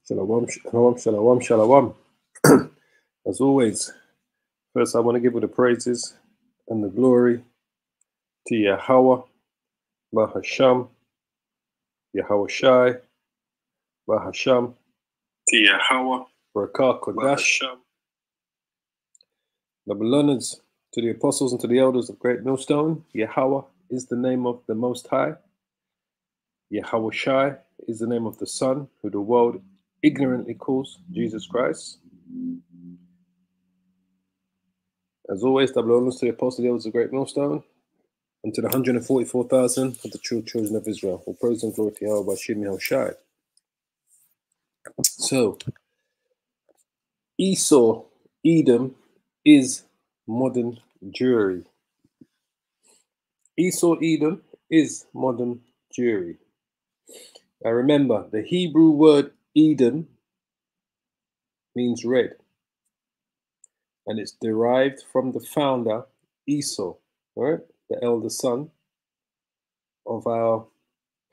Shalom, shalom, shalom, shalom. As always, first I want to give all the praises and the glory to Yahawah, Sham, Yahawashi, Sham, to Yahawah, Barak, Qadash, the learners, to the apostles and to the elders of Great Millstone. Yahawah is the name of the Most High. Yahawashi is the name of the Son, who the world ignorantly calls Jesus Christ. As always, double honors to the apostles and the elders of Great Millstone, and to the 144,000 of the true children of Israel. All praise and glory to Yahawashi. So, Esau, Edom, is modern Jewry. Esau, Edom, is modern Jewry. Now remember, the Hebrew word Edom means red, and it's derived from the founder Esau, right? The elder son of our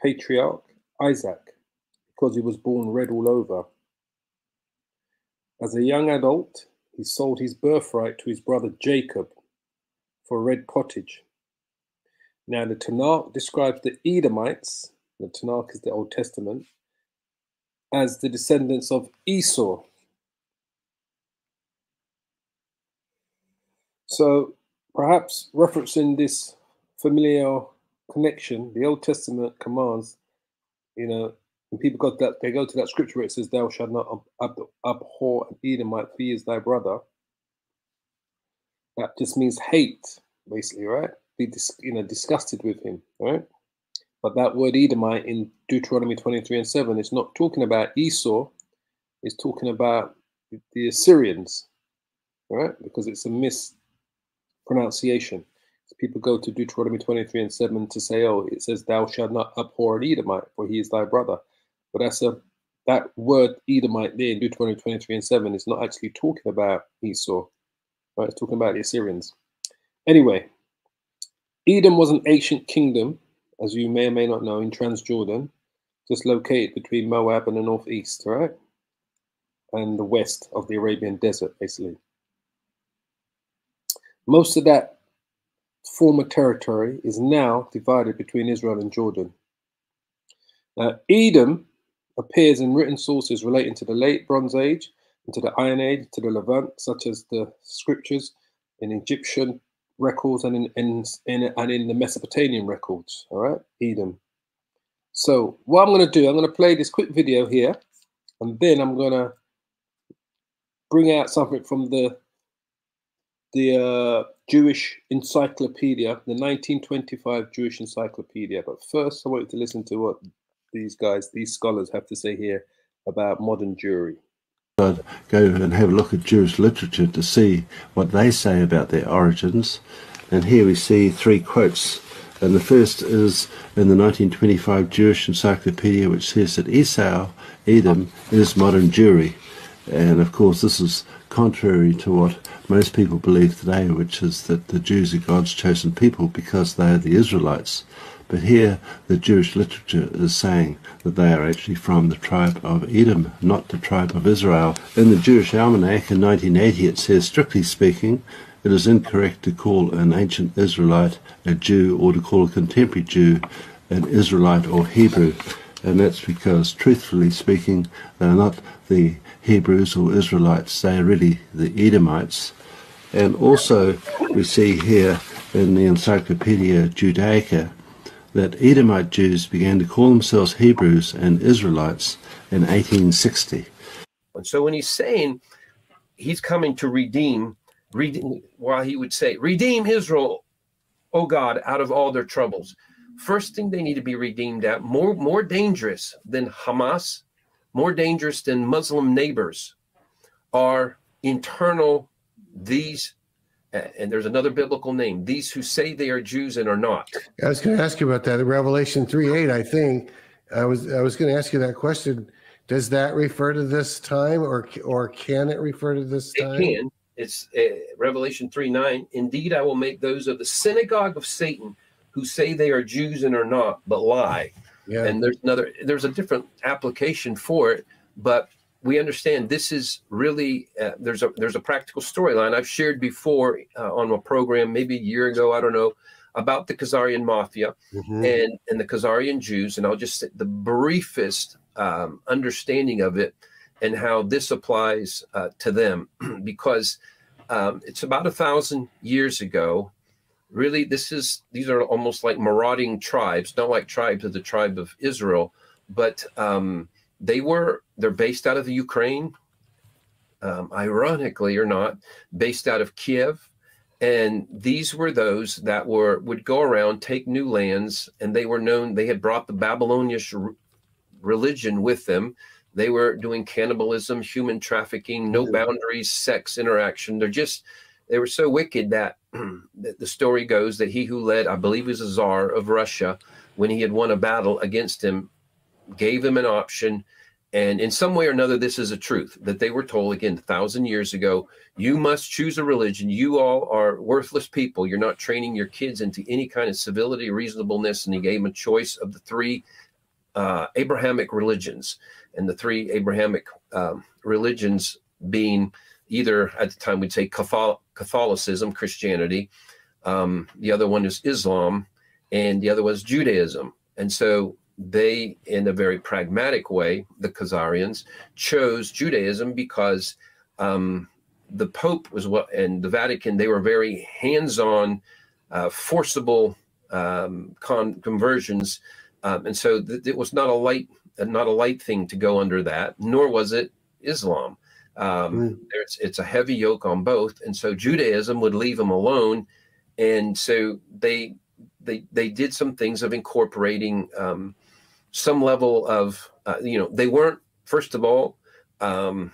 patriarch Isaac, because he was born red all over. As a young adult, he sold his birthright to his brother Jacob for red pottage. Now the Tanakh describes the Edomites, the Tanakh is the Old Testament, as the descendants of Esau. So perhaps referencing this familiar connection, the Old Testament commands, when people got that, they go to that scripture where it says, "Thou shalt not abhor an Edomite, for he is thy brother." That just means hate, basically, right? Be disgusted with him, right? But that word Edomite in Deuteronomy 23:7 is not talking about Esau, it's talking about the Assyrians, right? Because it's a mispronunciation. So people go to Deuteronomy 23:7 to say, oh, it says, "Thou shalt not abhor an Edomite, for he is thy brother." But that word Edomite there in Deuteronomy 23:7 is not actually talking about Esau, right? It's talking about the Assyrians. Anyway, Edom was an ancient kingdom, as you may or may not know, in Transjordan, just located between Moab and the northeast, right? And the west of the Arabian Desert, basically. Most of that former territory is now divided between Israel and Jordan. Now, Edom appears in written sources relating to the late Bronze Age and to the Iron Age, to the Levant, such as the scriptures in Egyptian records and in the Mesopotamian records. All right, Edom. So what I'm going to do, I'm going to play this quick video here, and then I'm going to bring out something from the Jewish Encyclopedia, the 1925 Jewish Encyclopedia. But first, I want you to listen to what these scholars have to say here about modern Jewry. I'd go and have a look at Jewish literature to see what they say about their origins. And here we see three quotes. And the first is in the 1925 Jewish Encyclopedia, which says that Esau, Edom, is modern Jewry. And of course this is contrary to what most people believe today, which is that the Jews are God's chosen people because they are the Israelites. But here the Jewish literature is saying that they are actually from the tribe of Edom, not the tribe of Israel. In the Jewish Almanac in 1980 it says, strictly speaking, it is incorrect to call an ancient Israelite a Jew or to call a contemporary Jew an Israelite or Hebrew. And that's because, truthfully speaking, they are not the Hebrews or Israelites, they are really the Edomites. And also we see here in the Encyclopedia Judaica that Edomite Jews began to call themselves Hebrews and Israelites in 1860. And so when he's saying he's coming to redeem, while he would say, "Redeem Israel, O God, out of all their troubles," first thing they need to be redeemed at, more dangerous than Hamas, more dangerous than Muslim neighbors, are internal, these, and there's another biblical name, these who say they are Jews and are not. I was going to ask you about that. In Revelation 3:8, I think, I was going to ask you that question. Does that refer to this time, or can it refer to this time? It can. It's Revelation 3:9. Indeed, I will make those of the synagogue of Satan who say they are Jews and are not, but lie. Yeah. And there's a different application for it, but we understand this is really, there's a practical storyline I've shared before on a program, maybe a year ago, I don't know, about the Khazarian mafia and the Khazarian Jews. And I'll just say the briefest understanding of it and how this applies to them, because it's about 1,000 years ago. Really, these are almost like marauding tribes, not like tribes of the tribe of Israel, but they're based out of the Ukraine, ironically or not, based out of Kiev. And these were those that would go around, take new lands, and they were known, they had brought the Babylonian religion with them. They were doing cannibalism, human trafficking, no boundaries, sex interaction. They were so wicked that the story goes that he who led, I believe, was a czar of Russia, when he had won a battle against him, gave him an option. And in some way or another, this is a truth that they were told, again, 1,000 years ago, you must choose a religion. You all are worthless people. You're not training your kids into any kind of civility, reasonableness. And he gave them a choice of the three Abrahamic religions. And the three Abrahamic religions being either, at the time, we'd say Catholicism, Christianity. The other one is Islam, and the other was Judaism. And so they, in a very pragmatic way, the Khazarians chose Judaism because the Pope was and the Vatican, they were very hands-on, forcible conversions. And so it was not a light thing to go under that, nor was it Islam. It's a heavy yoke on both. And so Judaism would leave them alone. And so they did some things of incorporating some level of, they weren't, first of all,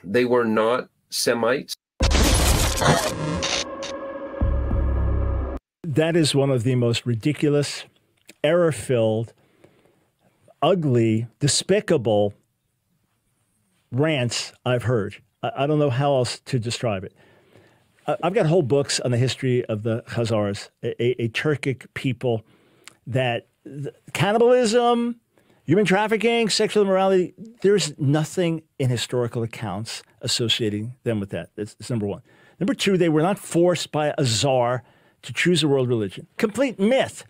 they were not Semites. That is one of the most ridiculous, error-filled, ugly, despicable rants I've heard. I don't know how else to describe it. I've got whole books on the history of the Khazars, a Turkic people that cannibalism, human trafficking, sexual immorality, there's nothing in historical accounts associating them with that. That's number one. Number two, they were not forced by a czar to choose a world religion. Complete myth.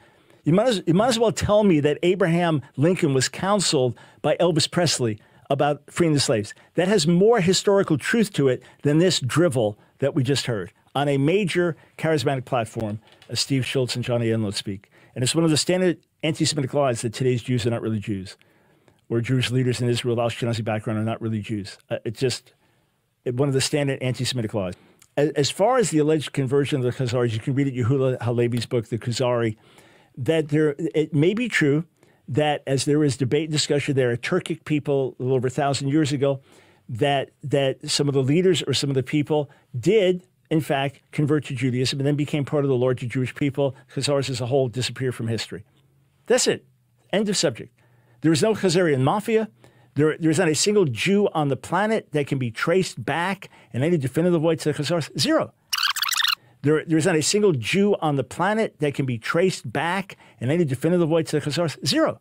You might as well tell me that Abraham Lincoln was counseled by Elvis Presley about freeing the slaves. That has more historical truth to it than this drivel that we just heard on a major charismatic platform, as Steve Schultz and Johnny Enlow speak. And it's one of the standard anti-Semitic lies that today's Jews are not really Jews, or Jewish leaders in Israel with Ashkenazi background are not really Jews. It's just one of the standard anti-Semitic lies. As far as the alleged conversion of the Khazars, you can read at Yehuda Halevi's book, The Khazari, that it may be true that as there is debate and discussion, there are Turkic people a little over 1,000 years ago that some of the leaders or some of the people did, in fact, convert to Judaism and then became part of the larger Jewish people. Khazars as a whole disappear from history. That's it. End of subject. There is no Khazarian mafia. There is not a single Jew on the planet that can be traced back in any definitive way to the Khazars. Zero. There is not a single Jew on the planet that can be traced back in any definitive way to the Khazars. Zero.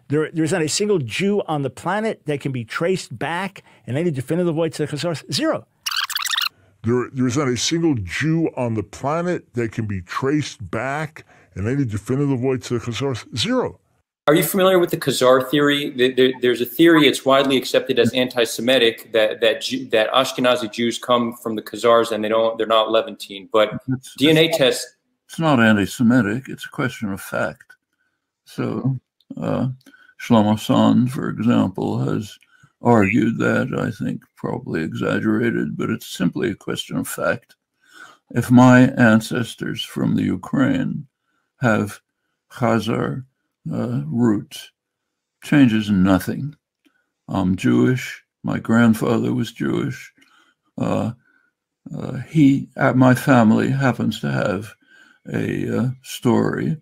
There is not a single Jew on the planet that can be traced back in any definitive way to the Khazars. Zero. There is not a single Jew on the planet that can be traced back in any definitive way to the Khazars. Zero. Are you familiar with the Khazar theory? There's a theory, it's widely accepted as anti-Semitic, that Ashkenazi Jews come from the Khazars and they're not Levantine. But DNA tests. It's not anti-Semitic. It's a question of fact. So Shlomo Sand, for example, has argued that, I think probably exaggerated, but it's simply a question of fact. If my ancestors from the Ukraine have Khazar roots, changes nothing. I'm Jewish. My grandfather was Jewish. My family happens to have a story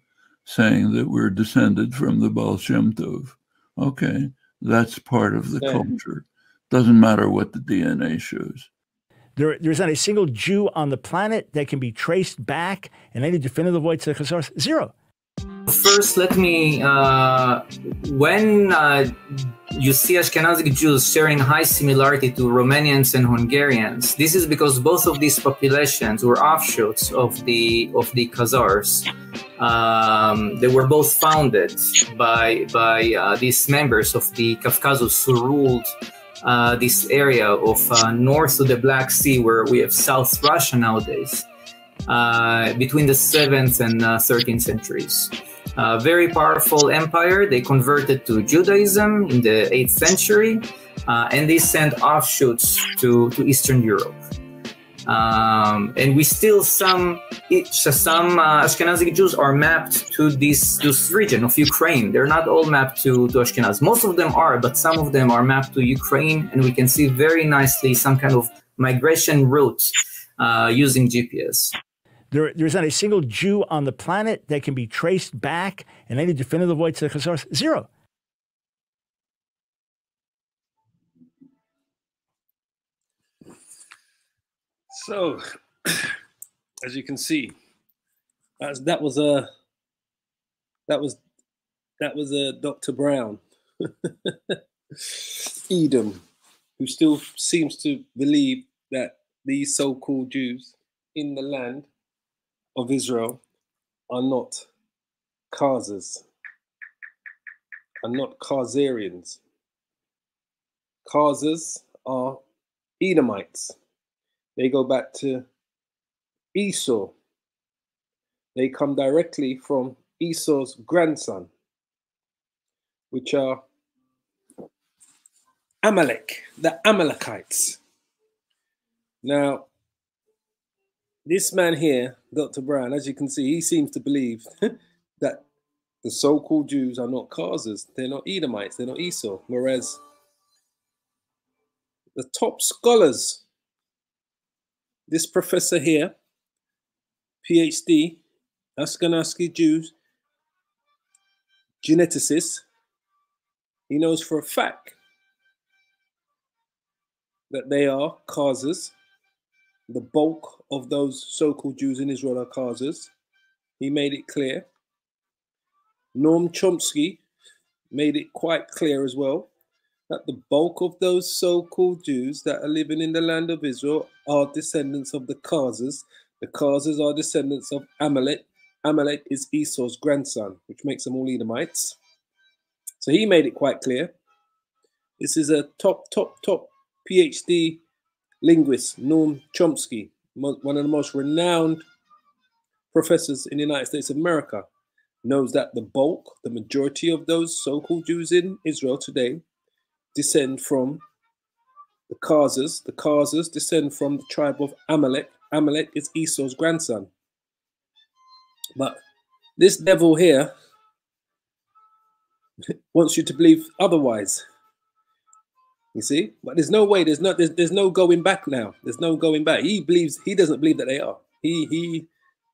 saying that we're descended from the Baal Shem Tov. Okay, that's part of the culture. Doesn't matter what the DNA shows. There's not a single Jew on the planet that can be traced back in any definitive way to the Khazars. Zero. First, let me, when you see Ashkenazic Jews sharing high similarity to Romanians and Hungarians. This is because both of these populations were offshoots of the Khazars. They were both founded by these members of the Caucasus who ruled this area of north of the Black Sea, where we have South Russia nowadays, between the 7th and 13th centuries. Very powerful empire. They converted to Judaism in the 8th century, and they sent offshoots to Eastern Europe. And we still, some Ashkenazic Jews are mapped to this region of Ukraine. They're not all mapped to Ashkenaz. Most of them are, but some of them are mapped to Ukraine, and we can see very nicely some kind of migration route using GPS. There is not a single Jew on the planet that can be traced back in any definitive way to the Khazars. Zero. So, as you can see, that was Dr. Brown, Edom, who still seems to believe that these so-called Jews in the land of Israel are not Khazars, are not Khazarians. Khazars are Edomites. They go back to Esau. They come directly from Esau's grandson, which are Amalek, the Amalekites. Now, this man here, Dr. Brown, as you can see, he seems to believe that the so-called Jews are not Khazars, they're not Edomites, they're not Esau, whereas the top scholars, this professor here, PhD, Ashkenazi Jews, geneticist, he knows for a fact that they are Khazars. The bulk of those so-called Jews in Israel are Khazars. He made it clear. Noam Chomsky made it quite clear as well that the bulk of those so-called Jews that are living in the land of Israel are descendants of the Khazars. The Khazars are descendants of Amalek. Amalek is Esau's grandson, which makes them all Edomites. So he made it quite clear. This is a top PhD linguist, Noam Chomsky, one of the most renowned professors in the United States of America, knows that the bulk, the majority of those so-called Jews in Israel today descend from the Khazars. The Khazars descend from the tribe of Amalek. Amalek is Esau's grandson. But this devil here wants you to believe otherwise. You see, but there's no way. There's no going back now. There's no going back. He doesn't believe that they are.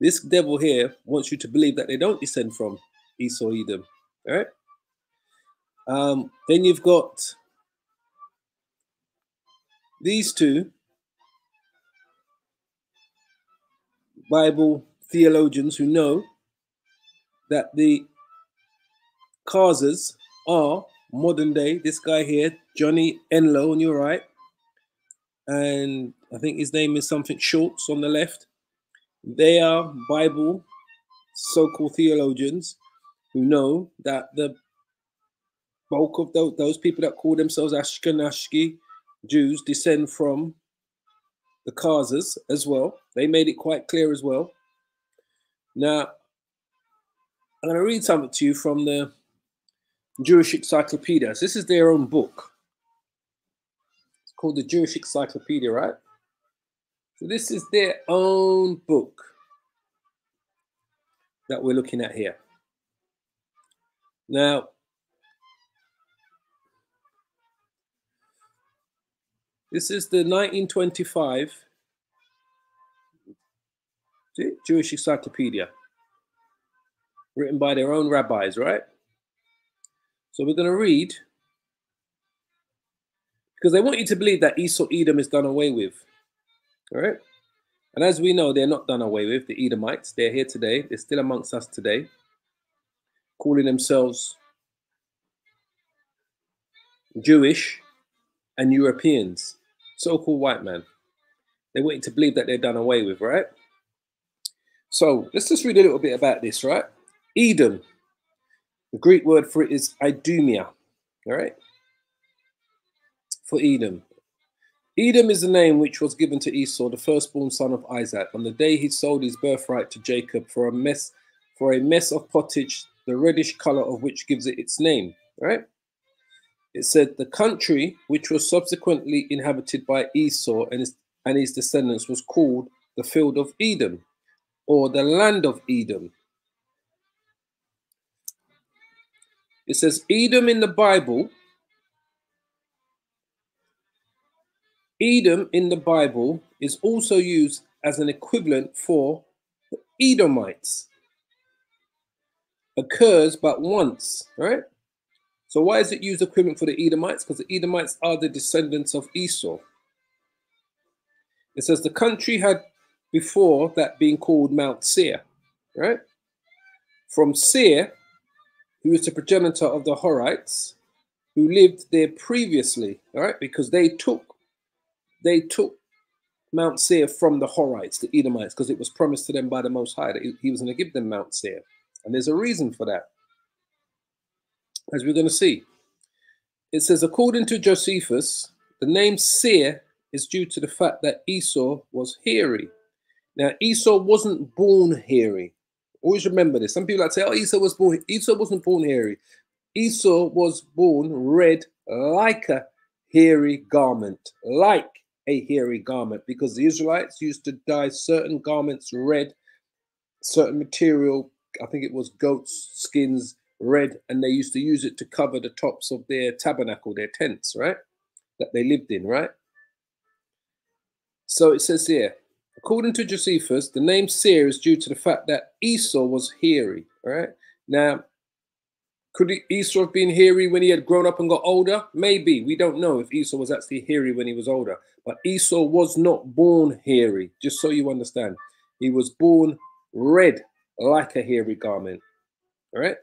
This devil here wants you to believe that they don't descend from Esau, Edom. All right. Then you've got these two Bible theologians who know that the Khazars are modern day. This guy here, Johnny Enlow on your right, and I think his name is something Schultz on the left. They are Bible so-called theologians who know that the bulk of those people that call themselves Ashkenazi Jews descend from the Khazars as well. They made it quite clear as well. Now, I'm going to read something to you from the Jewish Encyclopedia. So this is their own book. It's called the Jewish Encyclopedia, right? So this is their own book that we're looking at here. Now, this is the 1925 Jewish Encyclopedia, written by their own rabbis, right? So we're going to read, because they want you to believe that Esau, Edom is done away with, all right? And as we know, they're not done away with, the Edomites. They're here today. They're still amongst us today, calling themselves Jewish, and Europeans, so-called white man. They want you to believe that they're done away with, right? So let's just read a little bit about this, right? Edom, the Greek word for it is Idumea, all right? For Edom. Edom is the name which was given to Esau, the firstborn son of Isaac, on the day he sold his birthright to Jacob for a mess of pottage, the reddish color of which gives it its name, right? It said the country which was subsequently inhabited by Esau and his descendants was called the field of Edom, or the land of Edom. It says Edom in the Bible. Edom in the Bible is also used as an equivalent for the Edomites. Occurs but once, right? So why is it used equivalent for the Edomites? Because the Edomites are the descendants of Esau. It says the country had before that been called Mount Seir, right? From Seir, who is the progenitor of the Horites, who lived there previously, all right? Because they took Mount Seir from the Horites, the Edomites, because it was promised to them by the Most High that he was going to give them Mount Seir. And there's a reason for that, as we're going to see. It says, according to Josephus, the name Seir is due to the fact that Esau was hairy. Now, Esau wasn't born hairy. Always remember this. Some people like to say, oh, Esau was born. Esau wasn't born hairy. Esau was born red like a hairy garment, like a hairy garment, because the Israelites used to dye certain garments red, certain material, I think it was goat's skins, red, and they used to use it to cover the tops of their tabernacle, their tents, right, that they lived in, right? So it says here, according to Josephus, the name Seir is due to the fact that Esau was hairy, right? Now, could Esau have been hairy when he had grown up and got older? Maybe. We don't know if Esau was actually hairy when he was older. But Esau was not born hairy, just so you understand. He was born red like a hairy garment, all right?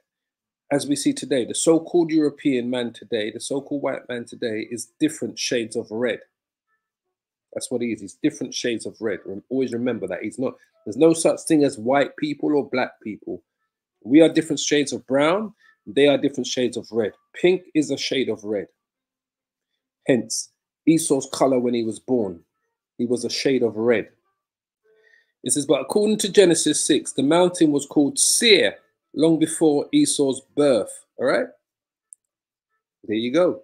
As we see today, the so-called European man today, the so-called white man today is different shades of red. That's what he is. He's different shades of red. Always remember that. He's not. There's no such thing as white people or black people. We are different shades of brown. They are different shades of red. Pink is a shade of red. Hence, Esau's color when he was born, he was a shade of red. It says, but according to Genesis 6, the mountain was called Seir long before Esau's birth. All right? There you go.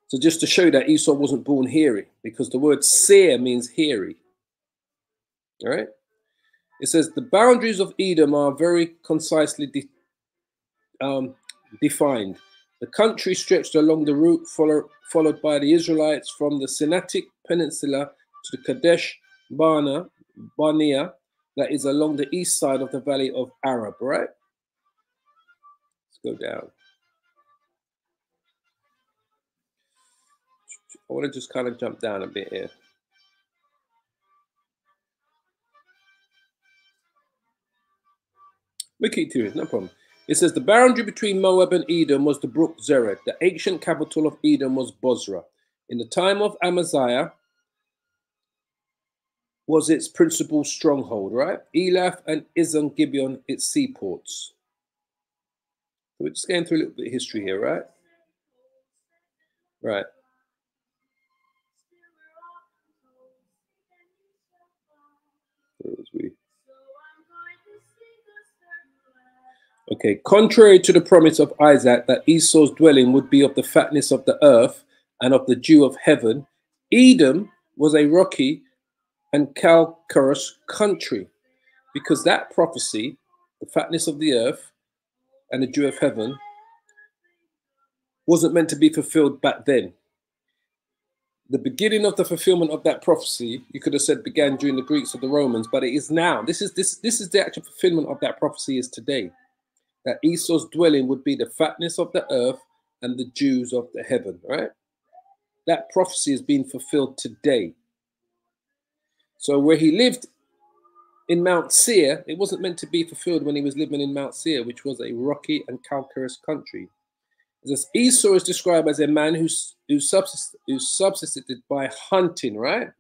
So just to show that Esau wasn't born hairy, because the word Seir means hairy. All right? It says the boundaries of Edom are very concisely defined. The country stretched along the route followed by the Israelites from the Sinaitic Peninsula to the Qadash Barnea, that is along the east side of the Valley of Arab, right? Let's go down. I want to just kind of jump down a bit here. We keep to it, no problem. It says the boundary between Moab and Edom was the brook Zered. The ancient capital of Edom was Bozrah. In the time of Amaziah was its principal stronghold, right? Elath and Ezon Gibeon, its seaports. So we're just going through a little bit of history here, right? Right. Where was we? Okay, contrary to the promise of Isaac that Esau's dwelling would be of the fatness of the earth and of the dew of heaven, Edom was a rocky and calcareous country, because that prophecy, the fatness of the earth and the dew of heaven, wasn't meant to be fulfilled back then. The beginning of the fulfillment of that prophecy, you could have said, began during the Greeks or the Romans, but it is now. This is the actual fulfillment of that prophecy is today. That Esau's dwelling would be the fatness of the earth and the dews of the heaven, right? That prophecy is being fulfilled today. So where he lived in Mount Seir, it wasn't meant to be fulfilled when he was living in Mount Seir, which was a rocky and calcareous country. It says Esau is described as a man who subsisted by hunting, right?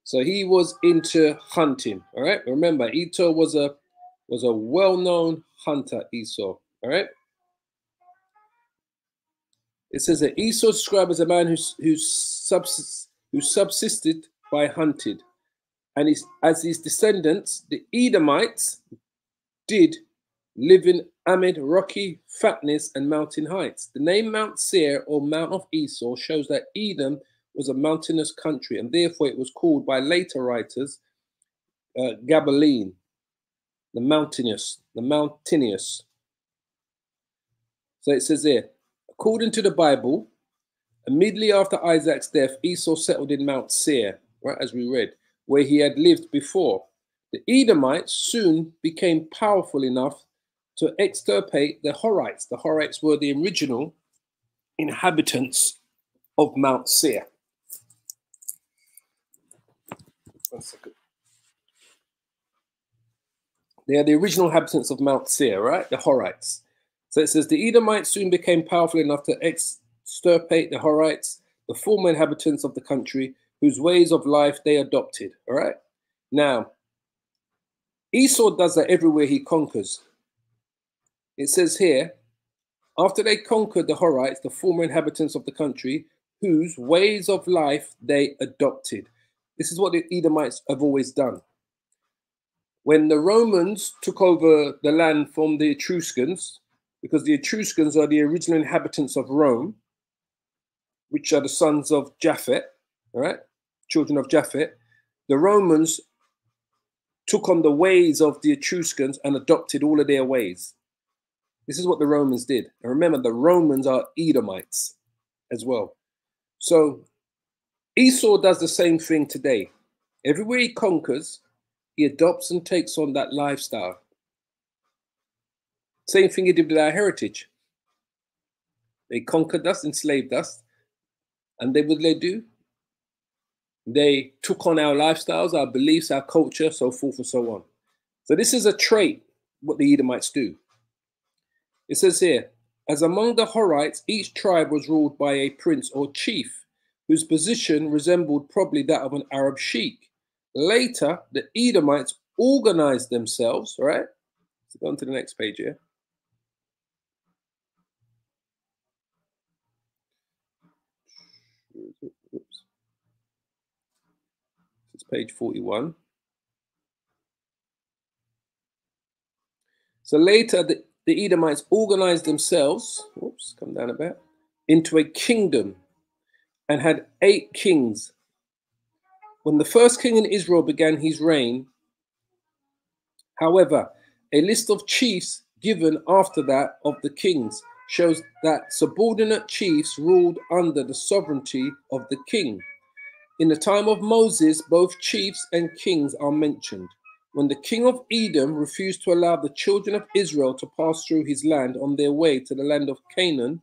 So he was into hunting, all right? Remember, Esau was a well-known hunter, Esau, all right? It says that Esau is described as a man who subsisted by hunting, and as his descendants, the Edomites, did live in arid, rocky fatness and mountain heights. The name Mount Seir, or Mount of Esau, shows that Edom was a mountainous country, and therefore it was called by later writers Gabaleen, the mountainous. So it says here, according to the Bible, immediately after Isaac's death, Esau settled in Mount Seir, right, as we read, where he had lived before. The Edomites soon became powerful enough to extirpate the Horites. The Horites were the original inhabitants of Mount Seir. 1 second. They are the original inhabitants of Mount Seir, right? The Horites. So it says the Edomites soon became powerful enough to extirpate the Horites, the former inhabitants of the country, whose ways of life they adopted. All right. Now, Esau does that everywhere he conquers. It says here, after they conquered the Horites, the former inhabitants of the country, whose ways of life they adopted. This is what the Edomites have always done. When the Romans took over the land from the Etruscans, because the Etruscans are the original inhabitants of Rome, which are the sons of Japhet, all right, children of Japhet, the Romans took on the ways of the Etruscans and adopted all of their ways. This is what the Romans did. And remember, the Romans are Edomites as well. So Esau does the same thing today. Everywhere he conquers, he adopts and takes on that lifestyle. Same thing he did with our heritage. They conquered us, enslaved us, and what did they do? They took on our lifestyles, our beliefs, our culture, so forth and so on. So this is a trait, what the Edomites do. It says here, as among the Horites, each tribe was ruled by a prince or chief, whose position resembled probably that of an Arab sheikh. Later, the Edomites organized themselves, all right? Let's go on to the next page here. Oops. It's page 41. So later, the Edomites organized themselves, oops, come down a bit, into a kingdom and had 8 kings. When the first king in Israel began his reign, however, a list of chiefs given after that of the kings shows that subordinate chiefs ruled under the sovereignty of the king. In the time of Moses, both chiefs and kings are mentioned. When the king of Edom refused to allow the children of Israel to pass through his land on their way to the land of Canaan,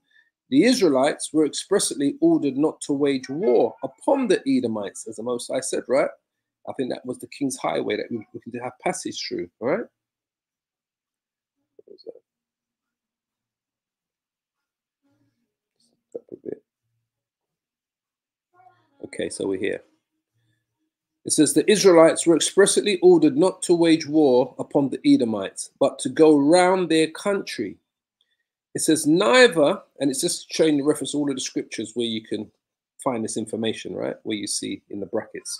the Israelites were expressly ordered not to wage war upon the Edomites, as the Most High said, right? I think that was the king's highway that we could have passage through, all right? Okay, so we're here. It says the Israelites were expressly ordered not to wage war upon the Edomites, but to go round their country. It says neither, and it's just showing the reference to all of the scriptures where you can find this information, right? Where you see in the brackets.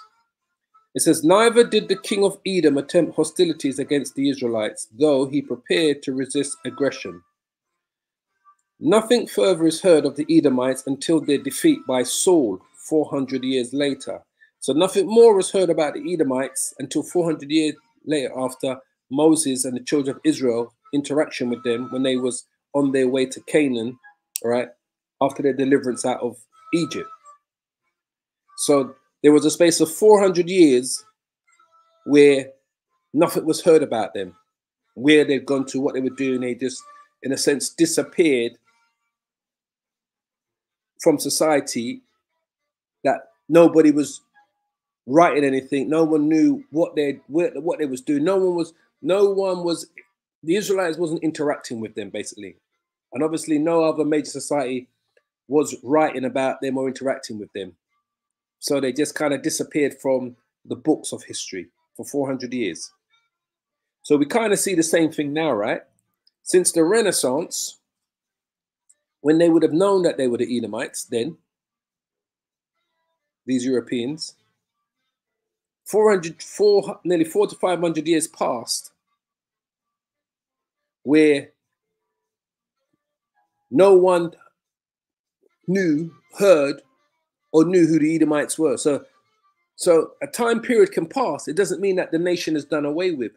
It says, neither did the king of Edom attempt hostilities against the Israelites, though he prepared to resist aggression. Nothing further is heard of the Edomites until their defeat by Saul 400 years later. So nothing more was heard about the Edomites until 400 years later after Moses and the children of Israel interaction with them when they was on their way to Canaan, right, after their deliverance out of Egypt. So there was a space of 400 years where nothing was heard about them, where they'd gone to, what they were doing. They just, in a sense, disappeared from society, that nobody was writing anything. No one knew what they was doing. No one was, the Israelites wasn't interacting with them, basically. And obviously no other major society was writing about them or interacting with them. So they just kind of disappeared from the books of history for 400 years. So we kind of see the same thing now, right? Since the Renaissance, when they would have known that they were the Edomites then, these Europeans, nearly 400 to 500 years passed where no one heard or knew who the Edomites were. So a time period can pass. It doesn't mean that the nation is done away with.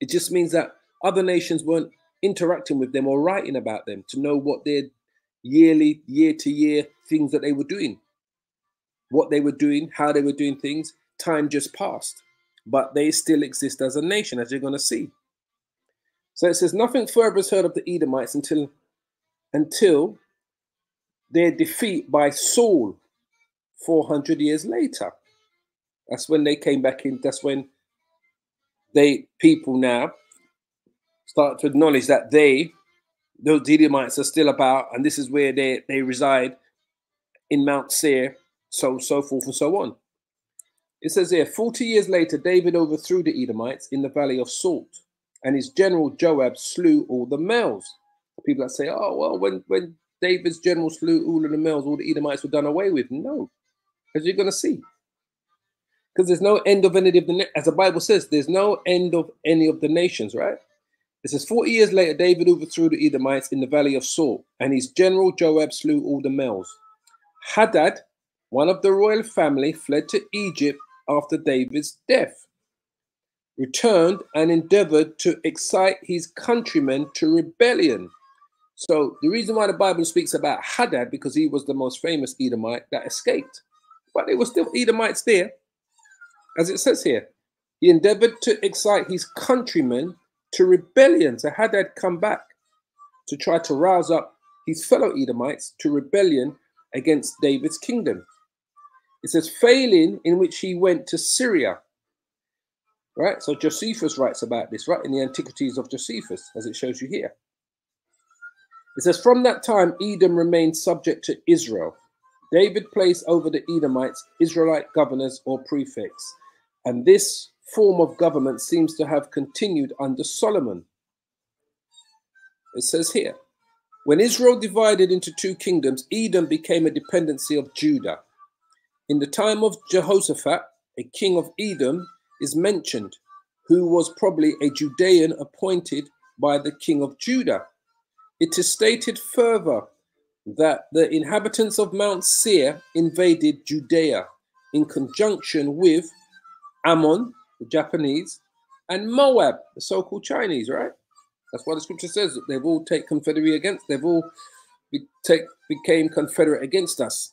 It just means that other nations weren't interacting with them or writing about them to know what their yearly, year-to-year things that they were doing. What they were doing, how they were doing things. Time just passed. But they still exist as a nation, as you're going to see. So it says, nothing further is heard of the Edomites until their defeat by Saul 400 years later. That's when they came back in. That's when people now start to acknowledge that those Edomites are still about, and this is where they reside in Mount Seir, so forth and so on. It says here, 40 years later, David overthrew the Edomites in the Valley of Salt, and his general Joab slew all the males. People that say, oh, well, when David's general slew all of the males, all the Edomites were done away with. No, as you're going to see. Because there's no end of any of the, as the Bible says, there's no end of any of the nations, right? It says, 40 years later, David overthrew the Edomites in the Valley of Salt, and his general Joab slew all the males. Hadad, one of the royal family, fled to Egypt after David's death, returned and endeavored to excite his countrymen to rebellion. So the reason why the Bible speaks about Hadad, because he was the most famous Edomite that escaped. But there were still Edomites there, as it says here. He endeavored to excite his countrymen to rebellion. So Hadad come back to try to rouse up his fellow Edomites to rebellion against David's kingdom. It says, failing in which he went to Syria. Right? So Josephus writes about this, right? In the Antiquities of Josephus, as it shows you here. It says, from that time, Edom remained subject to Israel. David placed over the Edomites Israelite governors or prefects, and this form of government seems to have continued under Solomon. It says here, when Israel divided into two kingdoms, Edom became a dependency of Judah. In the time of Jehoshaphat, a king of Edom is mentioned, who was probably a Judean appointed by the king of Judah. It is stated further that the inhabitants of Mount Seir invaded Judea in conjunction with Ammon, the Japanese, and Moab, the so-called Chinese, right? That's why the scripture says that they've all became confederate against us.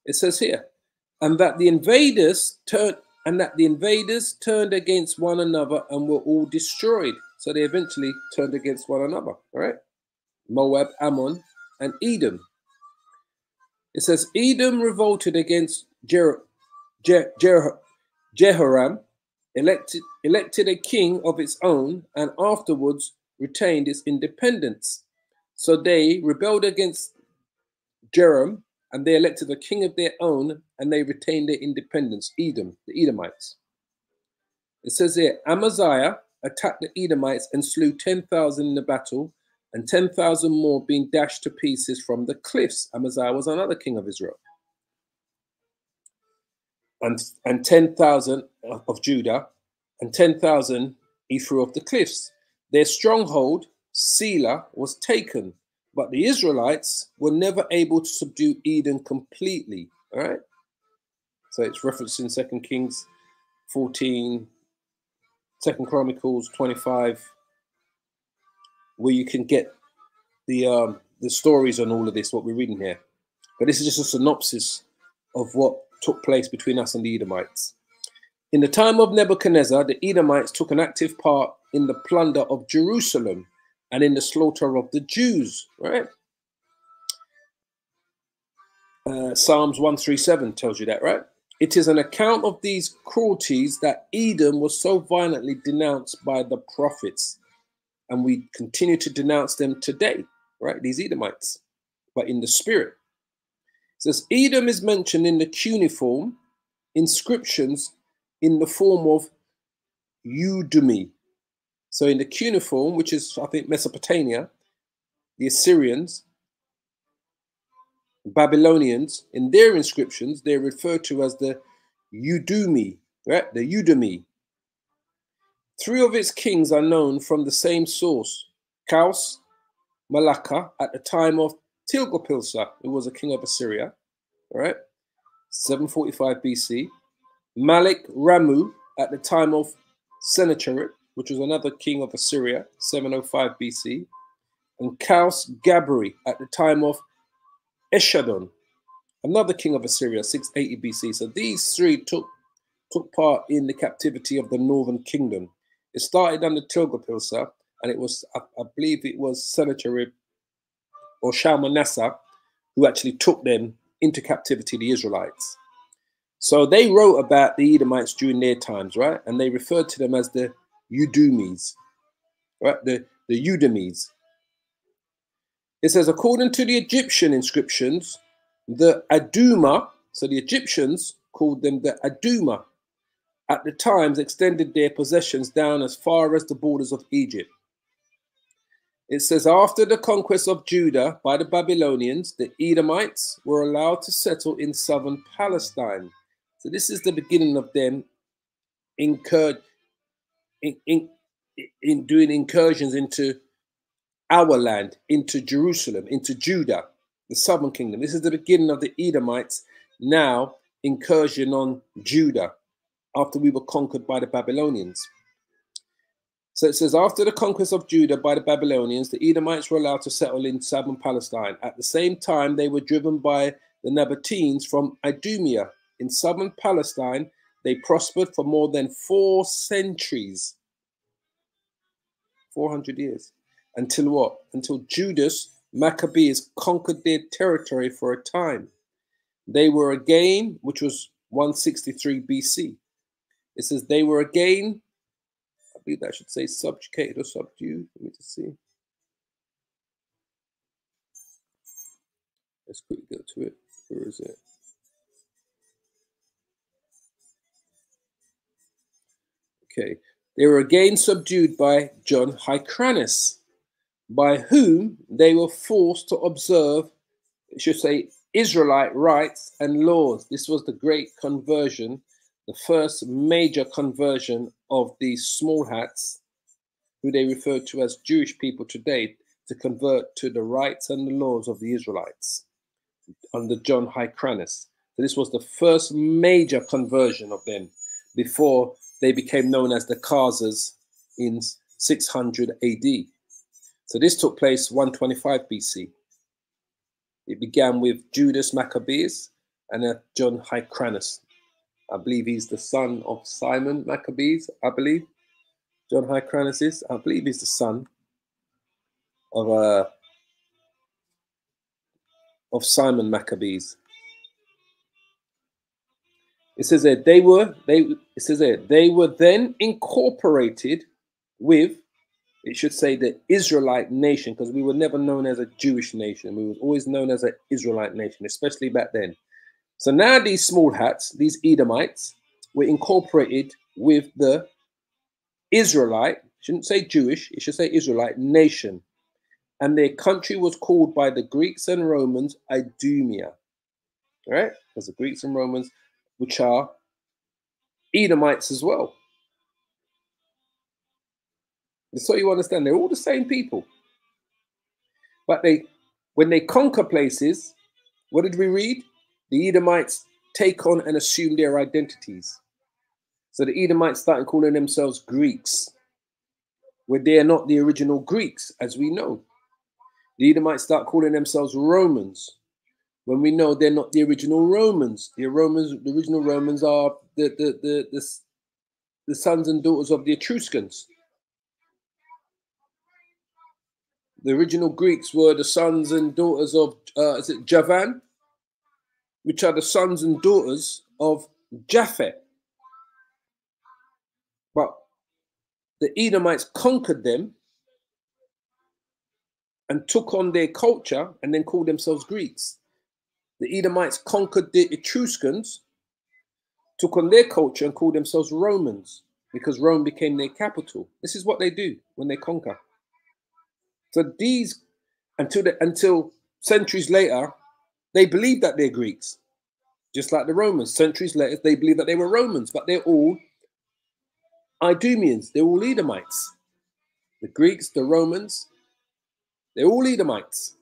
It says here, and that the invaders turned against one another and were all destroyed. So they eventually turned against one another, all right? Moab, Ammon, and Edom. It says, Edom revolted against Jehoram, elected a king of its own, and afterwards retained its independence. So they rebelled against Jehoram, and they elected a king of their own, and they retained their independence, Edom, the Edomites. It says here, Amaziah attacked the Edomites and slew 10,000 in the battle, and 10,000 more being dashed to pieces from the cliffs. Amaziah was another king of Israel. And 10,000 of Judah, and 10,000 he threw off the cliffs. Their stronghold, Selah, was taken, but the Israelites were never able to subdue Edom completely. All right? So it's referenced in 2 Kings 14, 2 Chronicles 25, where you can get the stories on all of this, what we're reading here. But this is just a synopsis of what took place between us and the Edomites. In the time of Nebuchadnezzar, the Edomites took an active part in the plunder of Jerusalem and in the slaughter of the Jews, right? Psalms 137 tells you that, right? It is an account of these cruelties that Edom was so violently denounced by the prophets. and we continue to denounce them today, right? These Edomites, but in the spirit. It says Edom is mentioned in the cuneiform inscriptions in the form of Udumi. So in the cuneiform, which is, I think, Mesopotamia, the Assyrians, Babylonians, in their inscriptions, they're referred to as the Udumi, right? The Udumi. 3 of its kings are known from the same source. Kaus, Malacca, at the time of Tiglath-Pileser, who was a king of Assyria, all right, 745 BC. Malik Ramu, at the time of Sennacherib, which was another king of Assyria, 705 BC. And Kaus Gabri, at the time of Eshadon, another king of Assyria, 680 BC. So these 3 took part in the captivity of the northern kingdom. It started under Tiglath-Pileser, and it was, I believe it was Sennacherib or Shalmaneser who actually took them into captivity, the Israelites. So they wrote about the Edomites during their times, right? And they referred to them as the Udumis, right? The Udumis. It says, according to the Egyptian inscriptions, the Aduma, so the Egyptians called them the Aduma, at the times extended their possessions down as far as the borders of Egypt. It says, after the conquest of Judah by the Babylonians, the Edomites were allowed to settle in southern Palestine. So this is the beginning of them in doing incursions into our land, into Jerusalem, into Judah, the southern kingdom. This is the beginning of the Edomites now incursion on Judah after we were conquered by the Babylonians. So it says, after the conquest of Judah by the Babylonians, the Edomites were allowed to settle in southern Palestine. At the same time, they were driven by the Nabateans from Idumea. In southern Palestine, they prospered for more than 4 centuries, 400 years. Until what? Until Judas Maccabees conquered their territory for a time. They were again, which was 163 BC. It says they were again, I believe that should say subjugated or subdued. Let me just see. Let's quickly go to it. Where is it? Okay. They were again subdued by John Hyrcanus, by whom they were forced to observe, it should say, Israelite rites and laws. This was the great conversion, the first major conversion of these small hats, who they refer to as Jewish people today, to convert to the rites and the laws of the Israelites under John Hyrcanus. So this was the first major conversion of them before they became known as the Khazars in 600 AD. So this took place 125 BC. It began with Judas Maccabees and John Hyrcanus. I believe he's the son of Simon Maccabees, I believe. John Hyrcanus is. I believe he's the son of Simon Maccabees. It says that they were then incorporated with, it should say, the Israelite nation, because we were never known as a Jewish nation. We were always known as an Israelite nation, especially back then. So now these small hats, these Edomites, were incorporated with the Israelite, shouldn't say Jewish, it should say Israelite nation. And their country was called by the Greeks and Romans Idumea. All right? Because the Greeks and Romans, which are Edomites as well. So you understand, they're all the same people. But when they conquer places, what did we read? The Edomites take on and assume their identities. So the Edomites started calling themselves Greeks, where they are not the original Greeks, as we know. The Edomites start calling themselves Romans, when we know they're not the original Romans. The original Romans are the sons and daughters of the Etruscans. The original Greeks were the sons and daughters of, is it Javan? Which are the sons and daughters of Japhet. But the Edomites conquered them and took on their culture and then called themselves Greeks. The Edomites conquered the Etruscans, took on their culture and called themselves Romans because Rome became their capital. This is what they do when they conquer. So these, until centuries later, they believe that they're Greeks, just like the Romans. Centuries later, they believe that they were Romans, but they're all Idumeans. They're all Edomites. The Greeks, the Romans, they're all Edomites.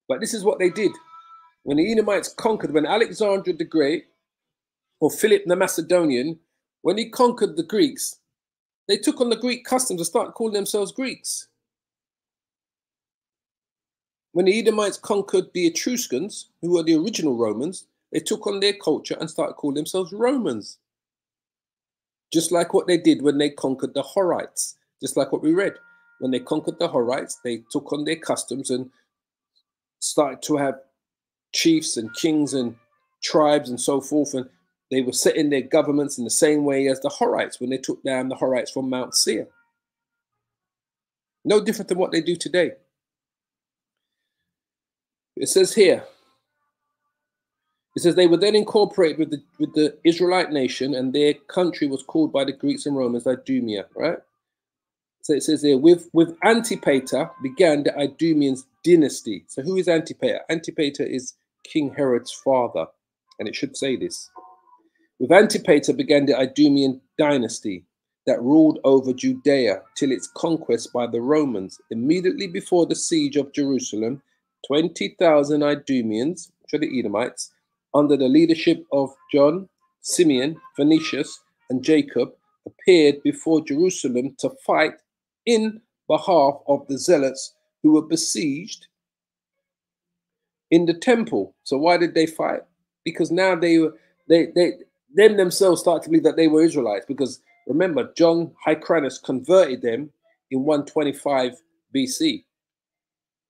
But this is what they did. When the Edomites conquered, when Alexander the Great, or Philip the Macedonian, when he conquered the Greeks, they took on the Greek customs and started calling themselves Greeks. When the Edomites conquered the Etruscans, who were the original Romans, they took on their culture and started calling themselves Romans. Just like what they did when they conquered the Horites, just like what we read. When they conquered the Horites, they took on their customs and started to have chiefs and kings and tribes and so forth, and they were setting their governments in the same way as the Horites when they took down the Horites from Mount Seir. No different than what they do today. It says here, it says they were then incorporated with the Israelite nation, and their country was called by the Greeks and Romans Idumea, right? So it says here, with Antipater began the Idumeans dynasty. So who is Antipater? Antipater is King Herod's father, and it should say this. With Antipater began the Idumean dynasty that ruled over Judea till its conquest by the Romans. Immediately before the siege of Jerusalem, 20,000 Idumeans, which are the Edomites, under the leadership of John, Simeon, Phoenicius, and Jacob, appeared before Jerusalem to fight in behalf of the zealots who were besieged in the temple. So why did they fight? Because now they themselves started to believe that they were Israelites. Because remember, John Hyrcanus converted them in 125 BC.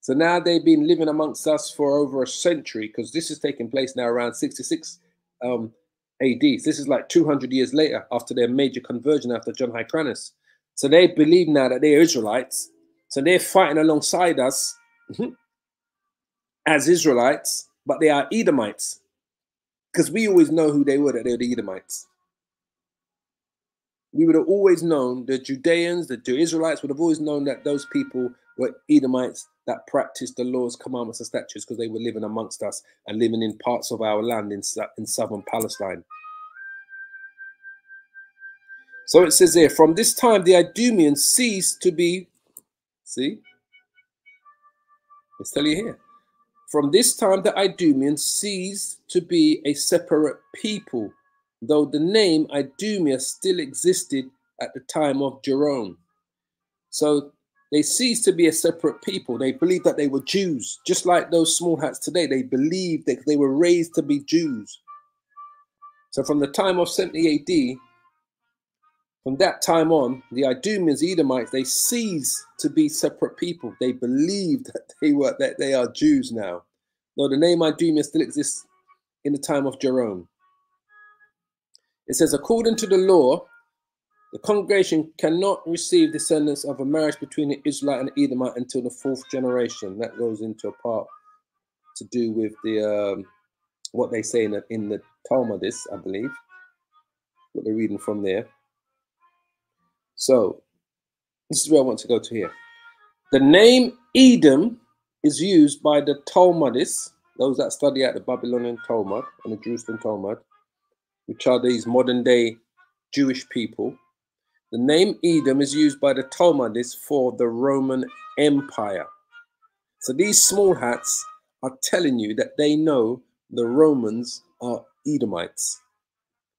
So now they've been living amongst us for over a century, because this is taking place now around 66 AD. This is like 200 years later after their major conversion after John Hyrcanus. So they believe now that they're Israelites. So they're fighting alongside us as Israelites, but they are Edomites. Because we always know who they were, that they were the Edomites. We would have always known, the Judeans, the Israelites would have always known that those people were Edomites that practiced the laws, commandments, and statutes, because they were living amongst us and living in parts of our land in southern Palestine. So it says here, from this time the Idumeans ceased to be, see, let's tell you here. From this time the Idumeans ceased to be a separate people, though the name Idumea still existed at the time of Jerome. So they ceased to be a separate people. They believed that they were Jews, just like those small hats today. They believed that they were raised to be Jews. So from the time of 70 AD, from that time on, the Idumeans, Edomites, they ceased to be separate people. They believed that they are Jews now. Though the name Idumea still exists in the time of Jerome. It says, according to the law, the congregation cannot receive descendants of a marriage between an Israelite and an Edomite until the 4th generation. That goes into a part to do with the what they say in the Talmudis, I believe, what they're reading from there. So this is where I want to go to here. The name Edom is used by the Talmudists, those that study at the Babylonian Talmud and the Jerusalem Talmud, which are these modern day Jewish people. The name Edom is used by the Talmudists for the Roman Empire. So these small hats are telling you that they know the Romans are Edomites.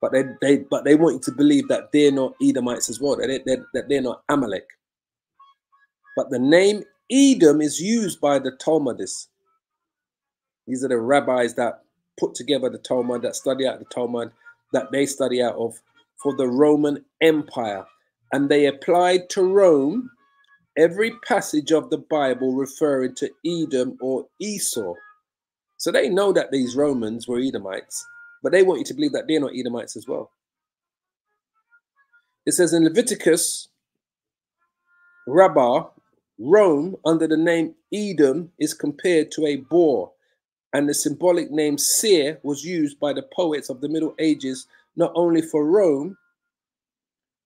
But they want you to believe that they're not Edomites as well, that they're not Amalek. But the name Edom is used by the Talmudists. These are the rabbis that put together the Talmud, that study out the Talmud, that they study out of for the Roman Empire. And they applied to Rome every passage of the Bible referring to Edom or Esau. So they know that these Romans were Edomites, but they want you to believe that they're not Edomites as well. It says in Leviticus, Rabbah, Rome, under the name Edom, is compared to a boar, and the symbolic name Seir was used by the poets of the Middle Ages not only for Rome,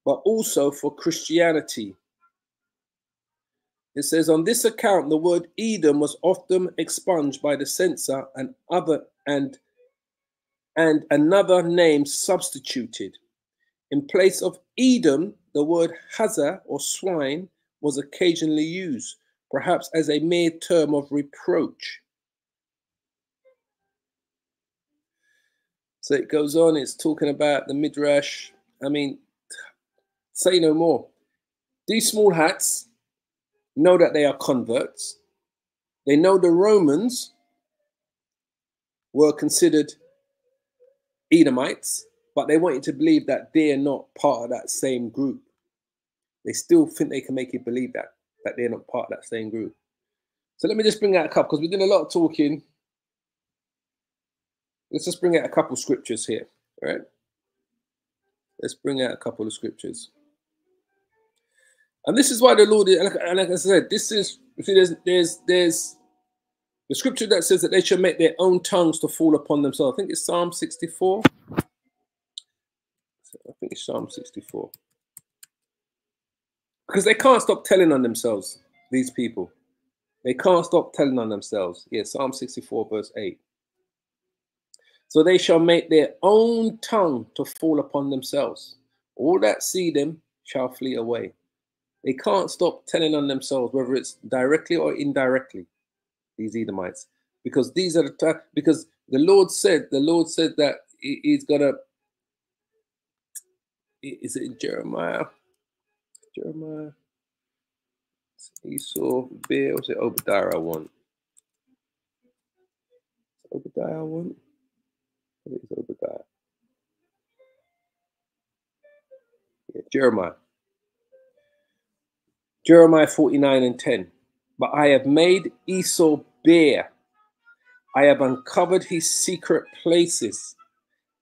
but also for Christianity. It says, on this account, the word Edom was often expunged by the censor and another name substituted. In place of Edom, the word Hazah or swine was occasionally used, perhaps as a mere term of reproach. So it goes on, it's talking about the Midrash. I mean, say no more. These small hats know that they are converts. They know the Romans were considered Edomites, but they want you to believe that they're not part of that same group. They still think they can make you believe that they're not part of that same group. So let me just bring out a couple, because we're doing a lot of talking. Let's just bring out a couple scriptures here, all right? Let's bring out a couple of scriptures. And this is why the Lord, and like I said, this is, you see, there's the scripture that says that they should make their own tongues to fall upon themselves. I think it's Psalm 64. I think it's Psalm 64. Because they can't stop telling on themselves, these people. They can't stop telling on themselves. Yeah, Psalm 64, verse 8. So they shall make their own tongue to fall upon themselves. All that see them shall flee away. They can't stop telling on themselves, whether it's directly or indirectly, these Edomites, because these are the because the Lord said that He's gonna. Is it in Jeremiah? Jeremiah, Esau, Bear, was it Obadiah? I want. Obadiah, I want. I think it's Obadiah. Yeah, Jeremiah. Jeremiah 49:10. But I have made Esau bare. I have uncovered his secret places,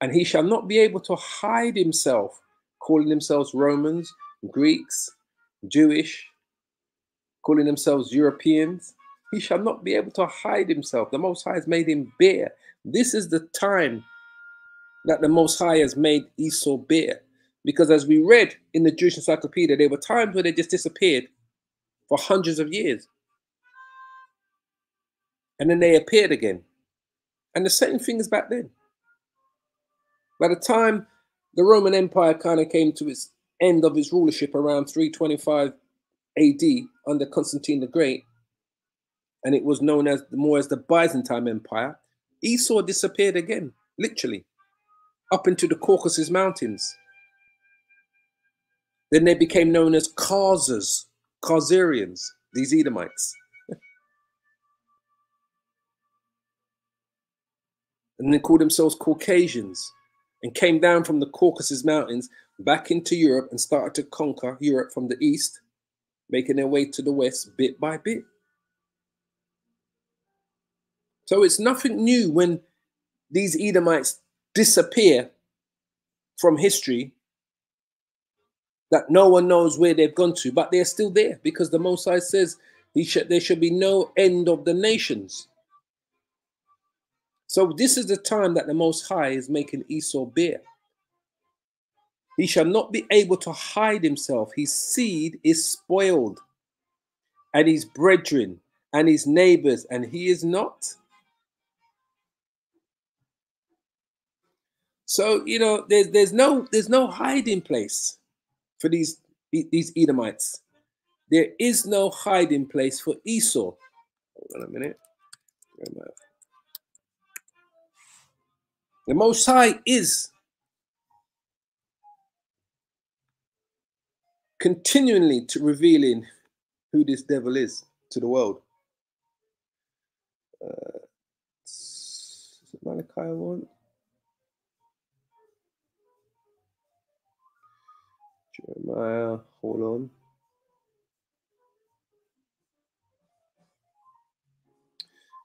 and he shall not be able to hide himself, calling themselves Romans, Greeks, Jewish, calling themselves Europeans. He shall not be able to hide himself. The Most High has made him bare. This is the time that the Most High has made Esau bare. Because as we read in the Jewish Encyclopedia, there were times where they just disappeared for hundreds of years. And then they appeared again. And the same thing is back then. By the time the Roman Empire kind of came to its end of its rulership around 325 AD under Constantine the Great, and it was known as more as the Byzantine Empire, Esau disappeared again, literally, up into the Caucasus Mountains. Then they became known as Khazarians, these Edomites. And they called themselves Caucasians and came down from the Caucasus Mountains back into Europe and started to conquer Europe from the east, making their way to the west bit by bit. So it's nothing new when these Edomites disappear from history, that no one knows where they've gone to, but they're still there because the Most High says there should be no end of the nations. So this is the time that the Most High is making Esau bare. He shall not be able to hide himself. His seed is spoiled, and his brethren and his neighbors, and he is not. So, you know, there's no hiding place for these Edomites. There is no hiding place for Esau. Hold on a minute. The Most High is continually revealing who this devil is to the world. Is it Malachi 1? Jeremiah, hold on.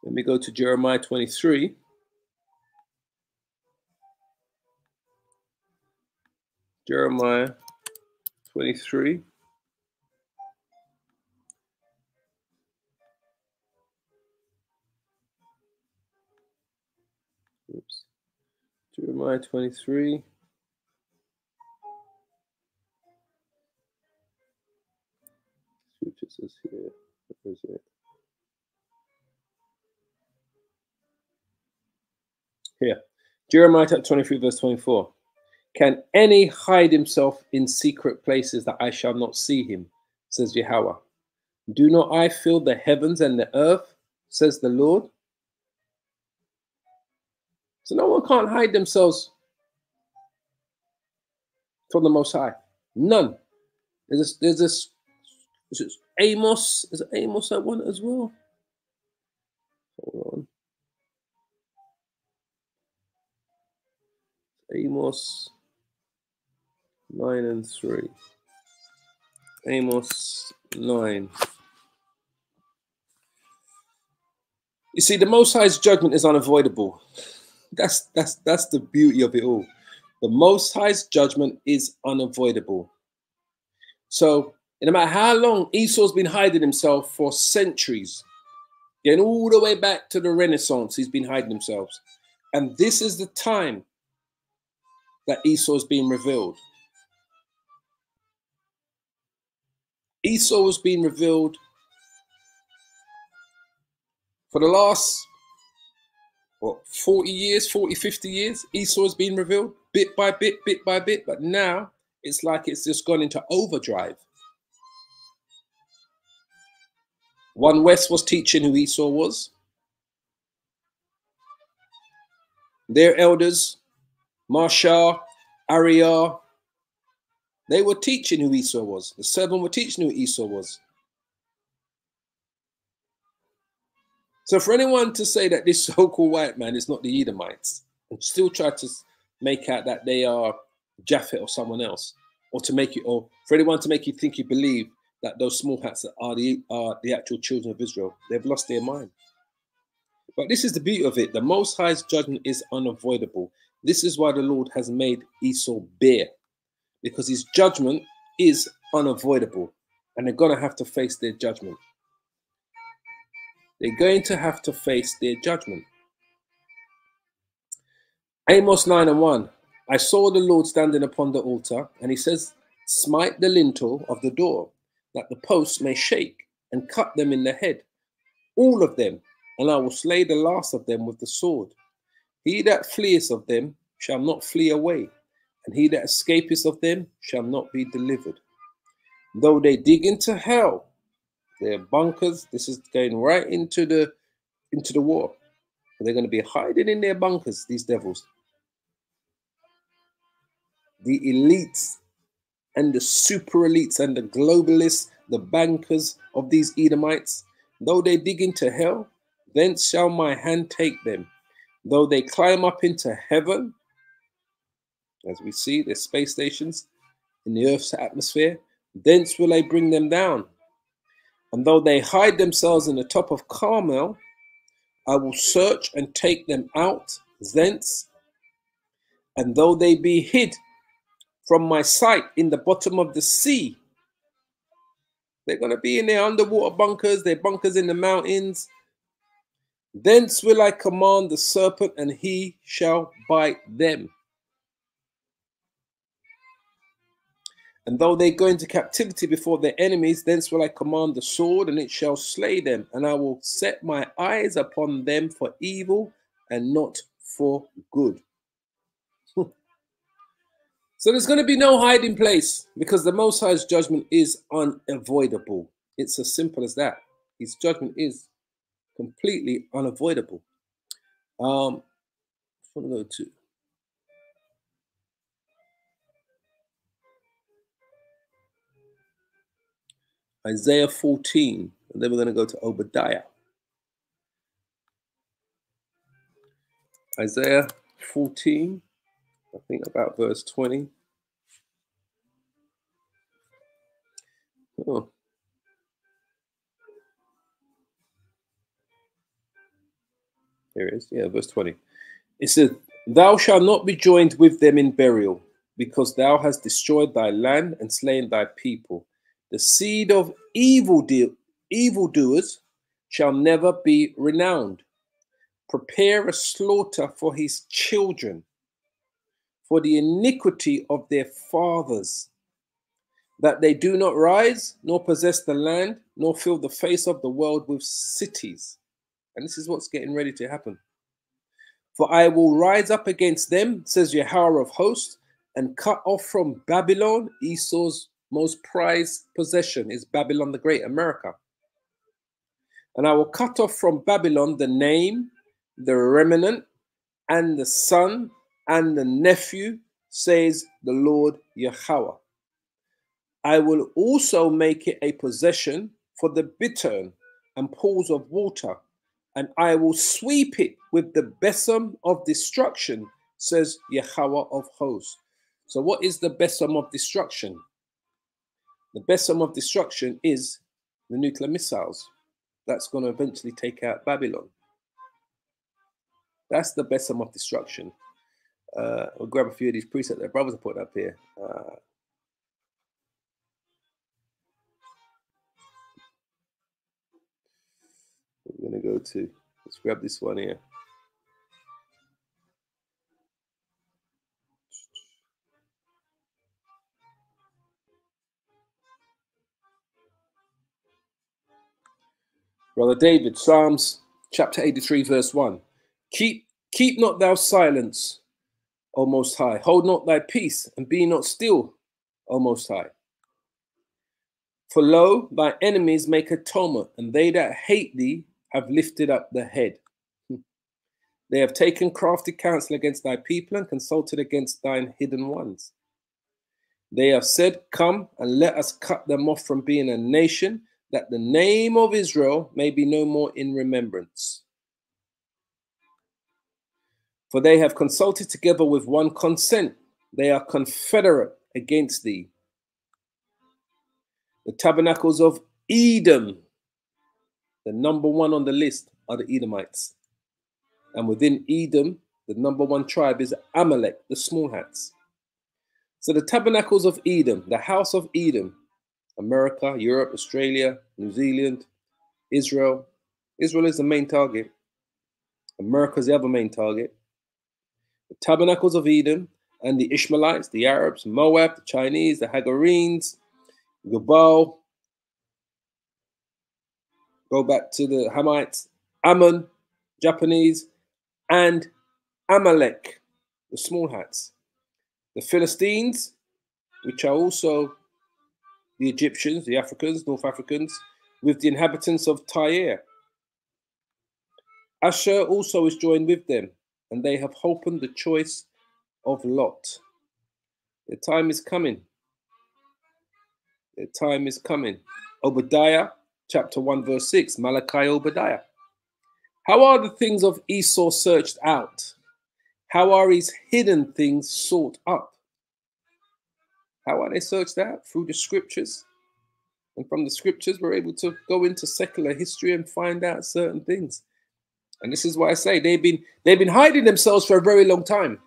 Let me go to Jeremiah 23. Jeremiah 23. Oops. Jeremiah 23. Scripture says here. Where is it? Here. Jeremiah 23, verse 24. Can any hide himself in secret places that I shall not see him, says Yahawah. Do not I fill the heavens and the earth, says the Lord? So no one can't hide themselves from the Most High. None. There's this Amos. Is it Amos that one as well? Hold on. Amos 9 and 3. Amos 9. You see, the Most High's judgment is unavoidable. That's the beauty of it all. The Most High's judgment is unavoidable. So, no matter how long Esau's been hiding himself for centuries, getting all the way back to the Renaissance, he's been hiding himself. And this is the time that Esau's being revealed. Esau has been revealed for the last, what, 40 years, 40, 50 years. Esau has been revealed bit by bit, but now it's like it's just gone into overdrive. One West was teaching who Esau was. Their elders, Marsha, Ariah, they were teaching who Esau was. The 7 were teaching who Esau was. So for anyone to say that this so-called white man is not the Edomites and still try to make out that they are Japhet or someone else, or to make you, or for anyone to make you think you believe that those small hats are the actual children of Israel, they've lost their mind. But this is the beauty of it. The Most High's judgment is unavoidable. This is why the Lord has made Esau bear, because his judgment is unavoidable, and they're going to have to face their judgment. They're going to have to face their judgment. Amos 9 and 1. I saw the Lord standing upon the altar, and he says, smite the lintel of the door, that the posts may shake, and cut them in the head, all of them, and I will slay the last of them with the sword. He that fleeth of them shall not flee away, and he that escapeth of them shall not be delivered. Though they dig into hell, their bunkers, this is going right into the war. They're going to be hiding in their bunkers, these devils. The elites and the super elites and the globalists, the bankers of these Edomites, though they dig into hell, thence shall my hand take them. Though they climb up into heaven, as we see, there's space stations in the earth's atmosphere, thence will I bring them down. And though they hide themselves in the top of Carmel, I will search and take them out thence. And though they be hid from my sight in the bottom of the sea, they're going to be in their underwater bunkers, their bunkers in the mountains. Thence will I command the serpent, and he shall bite them. And though they go into captivity before their enemies, thence will I command the sword, and it shall slay them. And I will set my eyes upon them for evil and not for good. So there's going to be no hiding place, because the Most High's judgment is unavoidable. It's as simple as that. His judgment is completely unavoidable. I want to go to Isaiah 14, and then we're going to go to Obadiah. Isaiah 14, I think about verse 20. Oh. Here it is. Yeah, verse 20. It says, thou shalt not be joined with them in burial, because thou hast destroyed thy land and slain thy people. The seed of evildoers shall never be renowned. prepare a slaughter for his children, for the iniquity of their fathers, that they do not rise, nor possess the land, nor fill the face of the world with cities. And this is what's getting ready to happen. For I will rise up against them, says Yahawah of hosts, and cut off from Babylon. Esau's most prized possession is Babylon the Great, America. And I will cut off from Babylon the name, the remnant, and the son, and the nephew, says the Lord Yahawah. I will also make it a possession for the bittern and pools of water, and I will sweep it with the besom of destruction, says Yahawah of hosts. So what is the besom of destruction? The besom of destruction is the nuclear missiles. That's going to eventually take out Babylon. That's the besom of destruction. We'll grab a few of these presets that brothers are putting up here. We're going to go to, let's grab this one here. Brother David, Psalms chapter 83, verse 1. Keep not thou silence, O Most High. Hold not thy peace, and be not still, O Most High. For lo, thy enemies make atonement, and they that hate thee have lifted up the head. They have taken crafty counsel against thy people, and consulted against thine hidden ones. They have said, come, and let us cut them off from being a nation, that the name of Israel may be no more in remembrance. For they have consulted together with one consent. They are confederate against thee. The tabernacles of Edom, the number one on the list are the Edomites. And within Edom, the number one tribe is Amalek, the small hats. So the tabernacles of Edom, the house of Edom, America, Europe, Australia, New Zealand, Israel. Israel is the main target. America is the other main target. The tabernacles of Edom and the Ishmaelites, the Arabs, Moab, the Chinese, the Hagarenes, Gabal, go back to the Hamites, Ammon, Japanese, and Amalek, the small hats. The Philistines, which are also the Egyptians, the Africans, North Africans, with the inhabitants of Tyre. Asher also is joined with them, and they have holpen the choice of Lot. The time is coming. The time is coming. Obadiah, chapter 1, verse 6, Malachi, Obadiah. How are the things of Esau searched out? How are his hidden things sought up? How are they searched out? Through the scriptures. And from the scriptures, we're able to go into secular history and find out certain things. And this is why I say they've been hiding themselves for a very long time.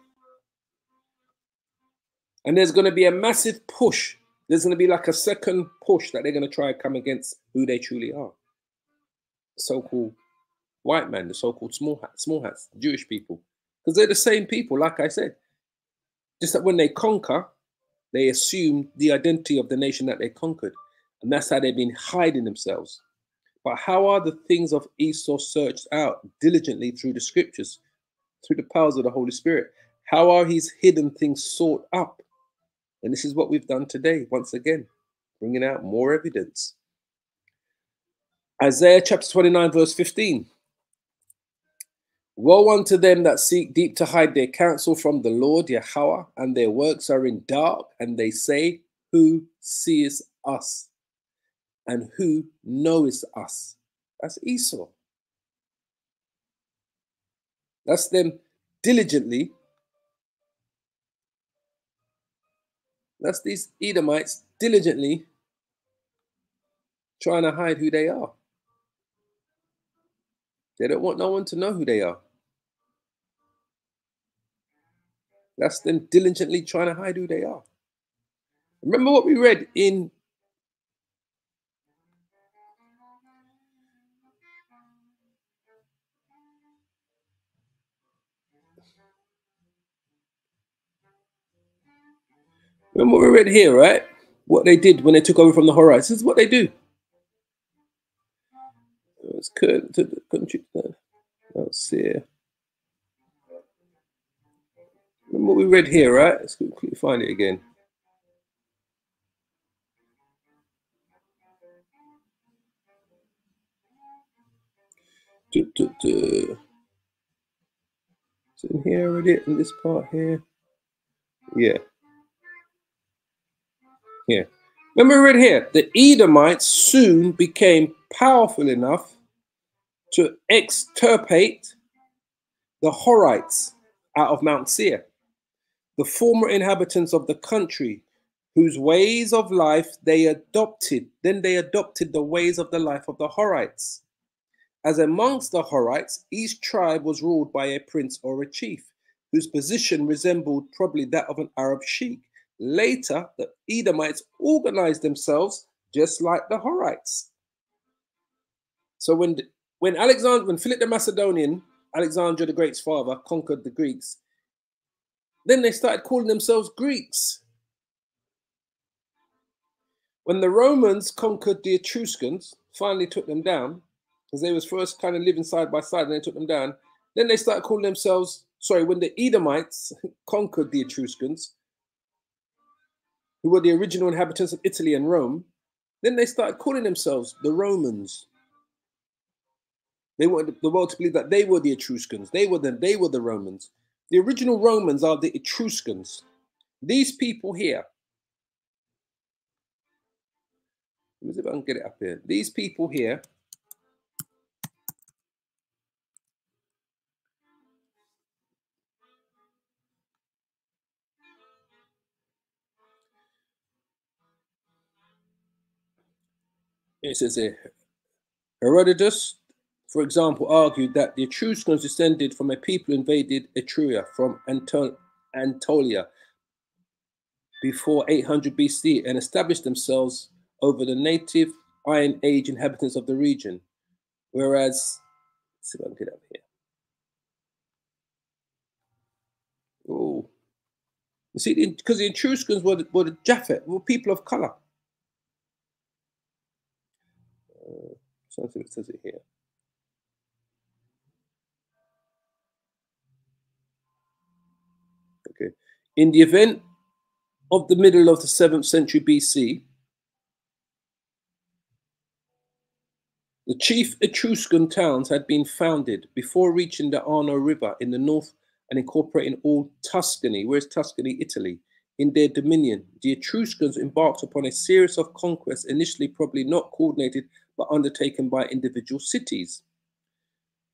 And there's going to be a massive push. There's going to be like a second push that they're going to try and come against who they truly are. The so-called white man, the so-called small hats, Jewish people. Because they're the same people, like I said. Just that when they conquer, they assume the identity of the nation that they conquered. And that's how they've been hiding themselves. But how are the things of Esau searched out diligently through the scriptures, through the powers of the Holy Spirit? How are his hidden things sought up? And this is what we've done today, once again, bringing out more evidence. Isaiah chapter 29, verse 15. Woe unto them that seek deep to hide their counsel from the Lord Yahawah, and their works are in dark, and they say, who sees us? And who knoweth us? That's Esau. That's them diligently. That's these Edomites diligently trying to hide who they are. They don't want no one to know who they are. That's them diligently trying to hide who they are. Remember what we read in Remember what we read here, right? What they did when they took over from the Horites. This is what they do. It's good to the country. Let's see. Remember what we read here, right? Let's quickly find it again. It's in here already, in this part here. Yeah. Yeah. Remember we read here, the Edomites soon became powerful enough to extirpate the Horites out of Mount Seir, the former inhabitants of the country, whose ways of life they adopted. Then they adopted the ways of the life of the Horites. As amongst the Horites, each tribe was ruled by a prince or a chief, whose position resembled probably that of an Arab sheikh. Later, the Edomites organized themselves just like the Horites. So when Philip the Macedonian, Alexander the Great's father, conquered the Greeks, then they started calling themselves Greeks. When the Romans conquered the Etruscans, finally took them down, because they was first kind of living side by side and they took them down, then they started calling themselves, when the Edomites conquered the Etruscans, who were the original inhabitants of Italy and Rome, then they started calling themselves the Romans. They wanted the world to believe that they were the Etruscans. They were the Romans. The original Romans are the Etruscans. These people here, let me see if I can get it up here. These people here, it says here, Herodotus, for example, argued that the Etruscans descended from a people who invaded Etruria from Anatolia before 800 BC and established themselves over the native Iron Age inhabitants of the region. Whereas, let's see if I can get it up here. Oh, you see, because the Etruscans were the Japhet, were people of color. Something that says it here. Okay. In the event of the middle of the 7th century BC, the chief Etruscan towns had been founded before reaching the Arno River in the north and incorporating all Tuscany, where's Tuscany, Italy, in their dominion. The Etruscans embarked upon a series of conquests, initially probably not coordinated, but undertaken by individual cities.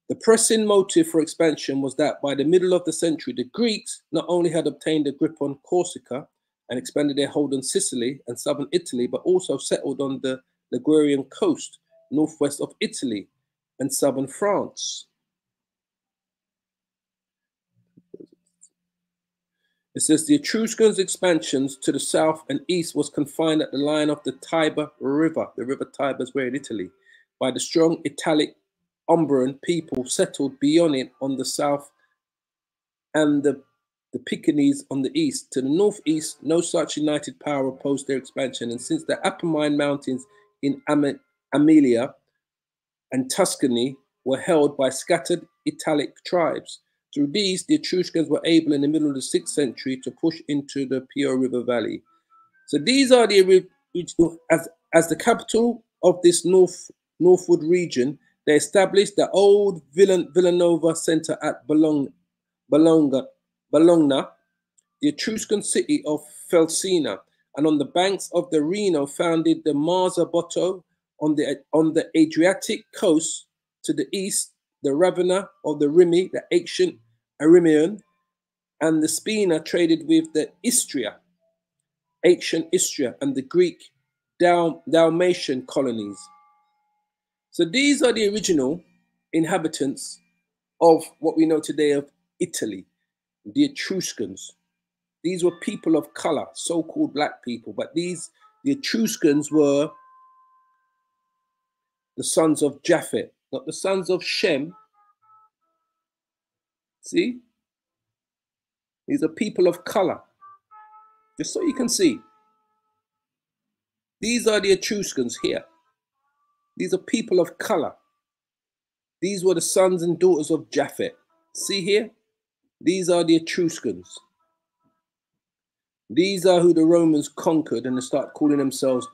The pressing motive for expansion was that by the middle of the century, the Greeks not only had obtained a grip on Corsica and expanded their hold on Sicily and southern Italy, but also settled on the Ligurian coast, northwest of Italy and southern France. It says the Etruscans' expansions to the south and east was confined at the line of the Tiber River. The river Tiber is where in Italy, by the strong Italic Umbrian people settled beyond it on the south and the Piccaninnies on the east. To the northeast, no such united power opposed their expansion, and since the Apennine Mountains in Aemilia and Tuscany were held by scattered Italic tribes, through these, the Etruscans were able in the middle of the 6th century to push into the Pio River Valley. So these are the original, as the capital of this northward region, they established the old Villanova center at Bologna, the Etruscan city of Felsina, and on the banks of the Reno founded the Marzabotto on the Adriatic coast to the east, the Ravenna of the Rimi, the ancient Arimian, and the Spina traded with the Istria, ancient Istria, and the Greek Dalmatian colonies. So these are the original inhabitants of what we know today of Italy, the Etruscans. These were people of color, so-called black people, but the Etruscans were the sons of Japhet, not the sons of Shem. See? These are people of color. Just so you can see. These are the Etruscans here. These are people of color. These were the sons and daughters of Japhet. See here? These are the Etruscans. These are who the Romans conquered, and they start calling themselves,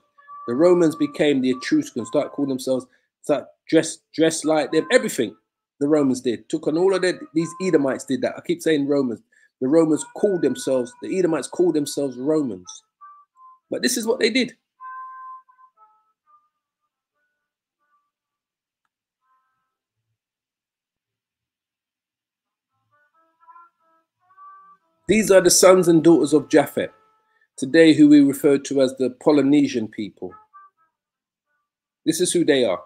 the Romans became the Etruscans, start calling themselves, start dressed like them, everything the Romans did. Took on all of that, these Edomites did that. I keep saying Romans. The Romans called themselves, the Edomites called themselves Romans. But this is what they did. These are the sons and daughters of Japhet, today who we refer to as the Polynesian people. This is who they are.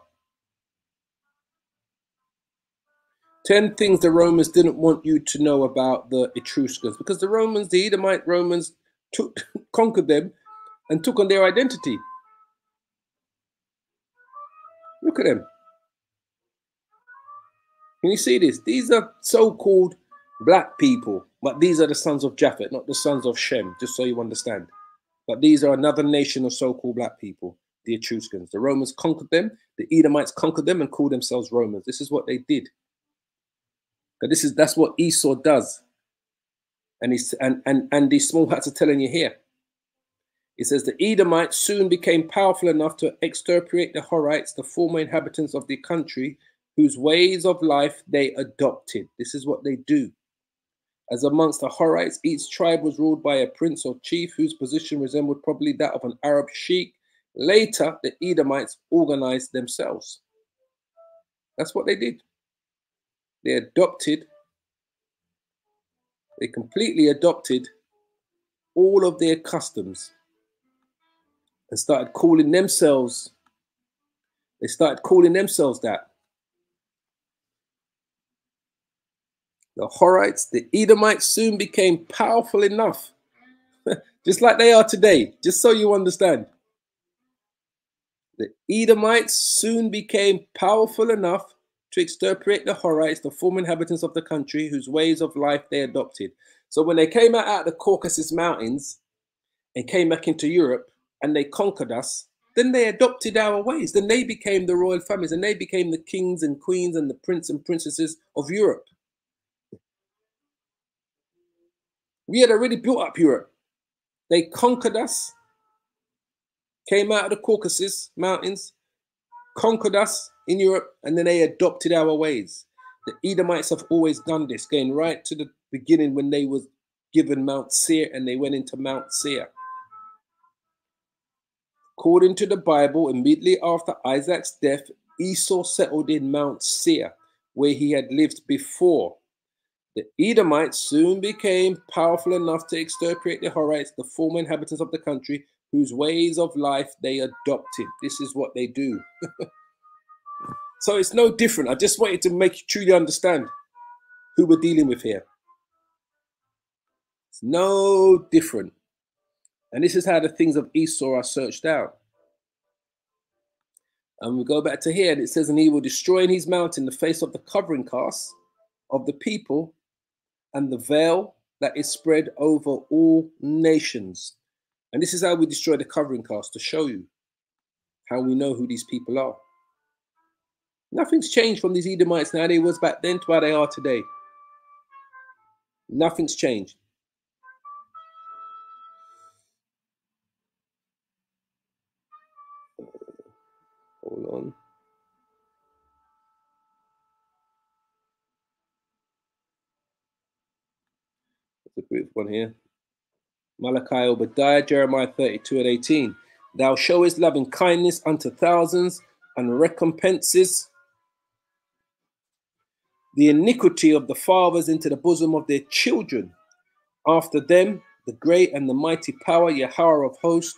10 things the Romans didn't want you to know about the Etruscans, because the Romans, the Edomite Romans, conquered them and took on their identity. Look at them. Can you see this? These are so-called black people, but these are the sons of Japhet, not the sons of Shem, just so you understand. But these are another nation of so-called black people, the Etruscans. The Romans conquered them, the Edomites conquered them and called themselves Romans. This is what they did. But that's what Esau does. And these small hats are telling you here. It says the Edomites soon became powerful enough to extirpate the Horites, the former inhabitants of the country, whose ways of life they adopted. This is what they do. As amongst the Horites, each tribe was ruled by a prince or chief whose position resembled probably that of an Arab sheikh. Later, the Edomites organized themselves. That's what they did. They completely adopted all of their customs and started calling themselves, that. The Horites, the Edomites soon became powerful enough, just like they are today, just so you understand. The Edomites soon became powerful enough to extirpate the Horites, the former inhabitants of the country, whose ways of life they adopted. So when they came out of the Caucasus Mountains and came back into Europe and they conquered us, then they adopted our ways. Then they became the royal families and they became the kings and queens and the prince and princesses of Europe. We had already built up Europe. They conquered us, came out of the Caucasus Mountains, conquered us in Europe, and then they adopted our ways. The Edomites have always done this, going right to the beginning when they was given Mount Seir and they went into Mount Seir. According to the Bible, immediately after Isaac's death, Esau settled in Mount Seir, where he had lived before. The Edomites soon became powerful enough to extirpate the Horites, the former inhabitants of the country, whose ways of life they adopted. This is what they do. So it's no different. I just wanted to make you truly understand who we're dealing with here. It's no different. And this is how the things of Esau are searched out. And we go back to here, and it says, and he will destroy in his mountain the face of the covering cast of the people and the veil that is spread over all nations. And this is how we destroy the covering cast, to show you how we know who these people are. Nothing's changed from these Edomites now they was back then to how they are today. Nothing's changed. Hold on. That's a brief one here. Malachi, Obadiah, Jeremiah 32 and 18. Thou showest loving kindness unto thousands and recompenses the iniquity of the fathers into the bosom of their children. After them, the great and the mighty power, Yahawah of hosts,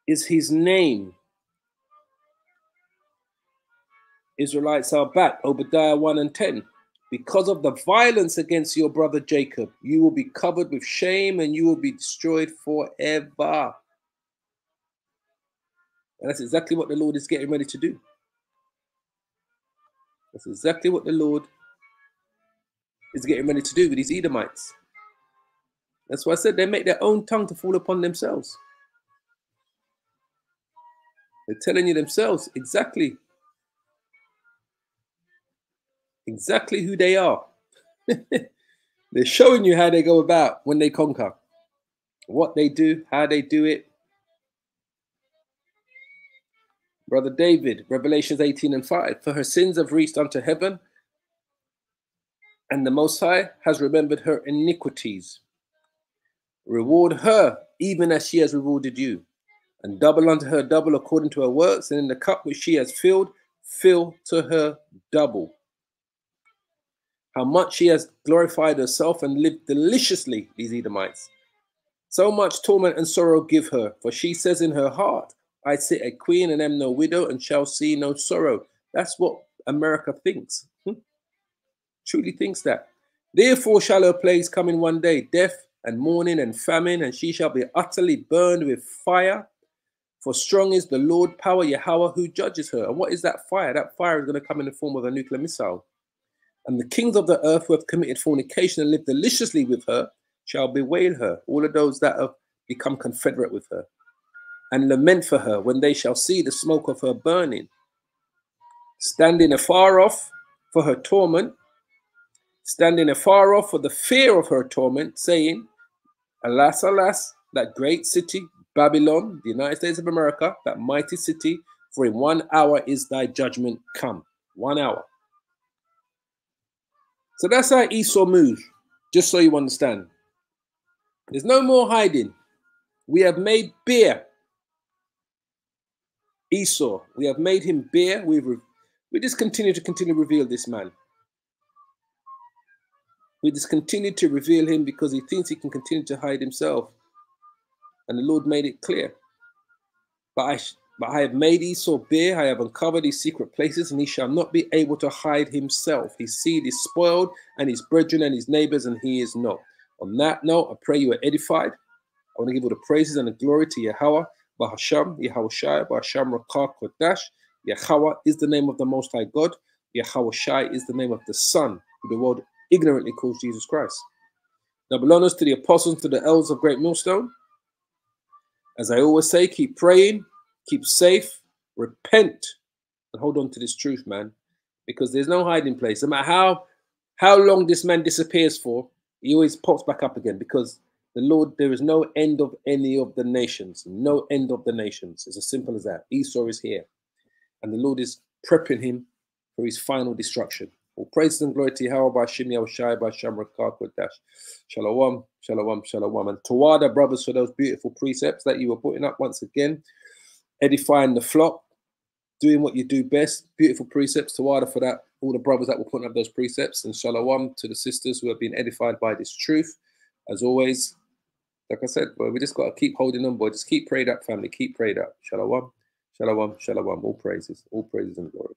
is his name. Israelites are back, Obadiah 1 and 10. Because of the violence against your brother Jacob, you will be covered with shame and you will be destroyed forever. And that's exactly what the Lord is getting ready to do. That's exactly what the Lord is getting ready to do with these Edomites. That's why I said they make their own tongue to fall upon themselves. They're telling you themselves exactly who they are. They're showing you how they go about when they conquer, what they do, how they do it. Brother David, Revelations 18:5, for her sins have reached unto heaven, and the Most High has remembered her iniquities. Reward her even as she has rewarded you, and double unto her double according to her works, and in the cup which she has filled, fill to her double. How much she has glorified herself and lived deliciously, these Edomites. So much torment and sorrow give her, for she says in her heart, I sit a queen and am no widow and shall see no sorrow. That's what America thinks. Truly thinks that. Therefore shall her plagues come in one day, death and mourning and famine, and she shall be utterly burned with fire. For strong is the Lord power, Yahawah, who judges her. And what is that fire? That fire is going to come in the form of a nuclear missile. And the kings of the earth who have committed fornication and lived deliciously with her shall bewail her, all of those that have become confederate with her, and lament for her when they shall see the smoke of her burning, standing afar off for her torment, standing afar off for the fear of her torment, saying, alas, alas, that great city, Babylon, the United States of America, that mighty city, for in 1 hour is thy judgment come. 1 hour. So that's how Esau moves, just so you understand. There's no more hiding. We have made bare Esau. We have made him bare. We just continue to reveal this man. We just continue to reveal him because he thinks he can continue to hide himself. And the Lord made it clear. But I have made Esau bare. I have uncovered his secret places, and he shall not be able to hide himself. His seed is spoiled, and his brethren and his neighbors, and he is not. On that note, I pray you are edified. I want to give all the praises and the glory to Yahawah, Bahasham, Yahawashi, Bahasham, Rawchaa, Qadash. Yahawah is the name of the Most High God. Yahawashi is the name of the Son, who the world ignorantly calls Jesus Christ. Double honors to the apostles, to the elders of Great Millstone. As I always say, keep praying, keep safe, repent, and hold on to this truth, man, because there's no hiding place. No matter how long this man disappears for, he always pops back up again, because the Lord, there is no end of any of the nations. No end of the nations. It's as simple as that. Esau is here. And the Lord is prepping him for his final destruction. All praise and glory to Yahawah, by Shim, Yahawashi, by Sham, Rawchaa, Qadash. Shalom, shalom, shalom. And Tawada, brothers, for those beautiful precepts that you were putting up once again. Edifying the flock. Doing what you do best. Beautiful precepts. Tawada for that. All the brothers that were putting up those precepts. And shalom to the sisters who have been edified by this truth. As always, like I said, boy, we just got to keep holding on, boy. Just keep prayed up, family. Keep prayed up. Shalom, shalom, shalom. All praises and glory.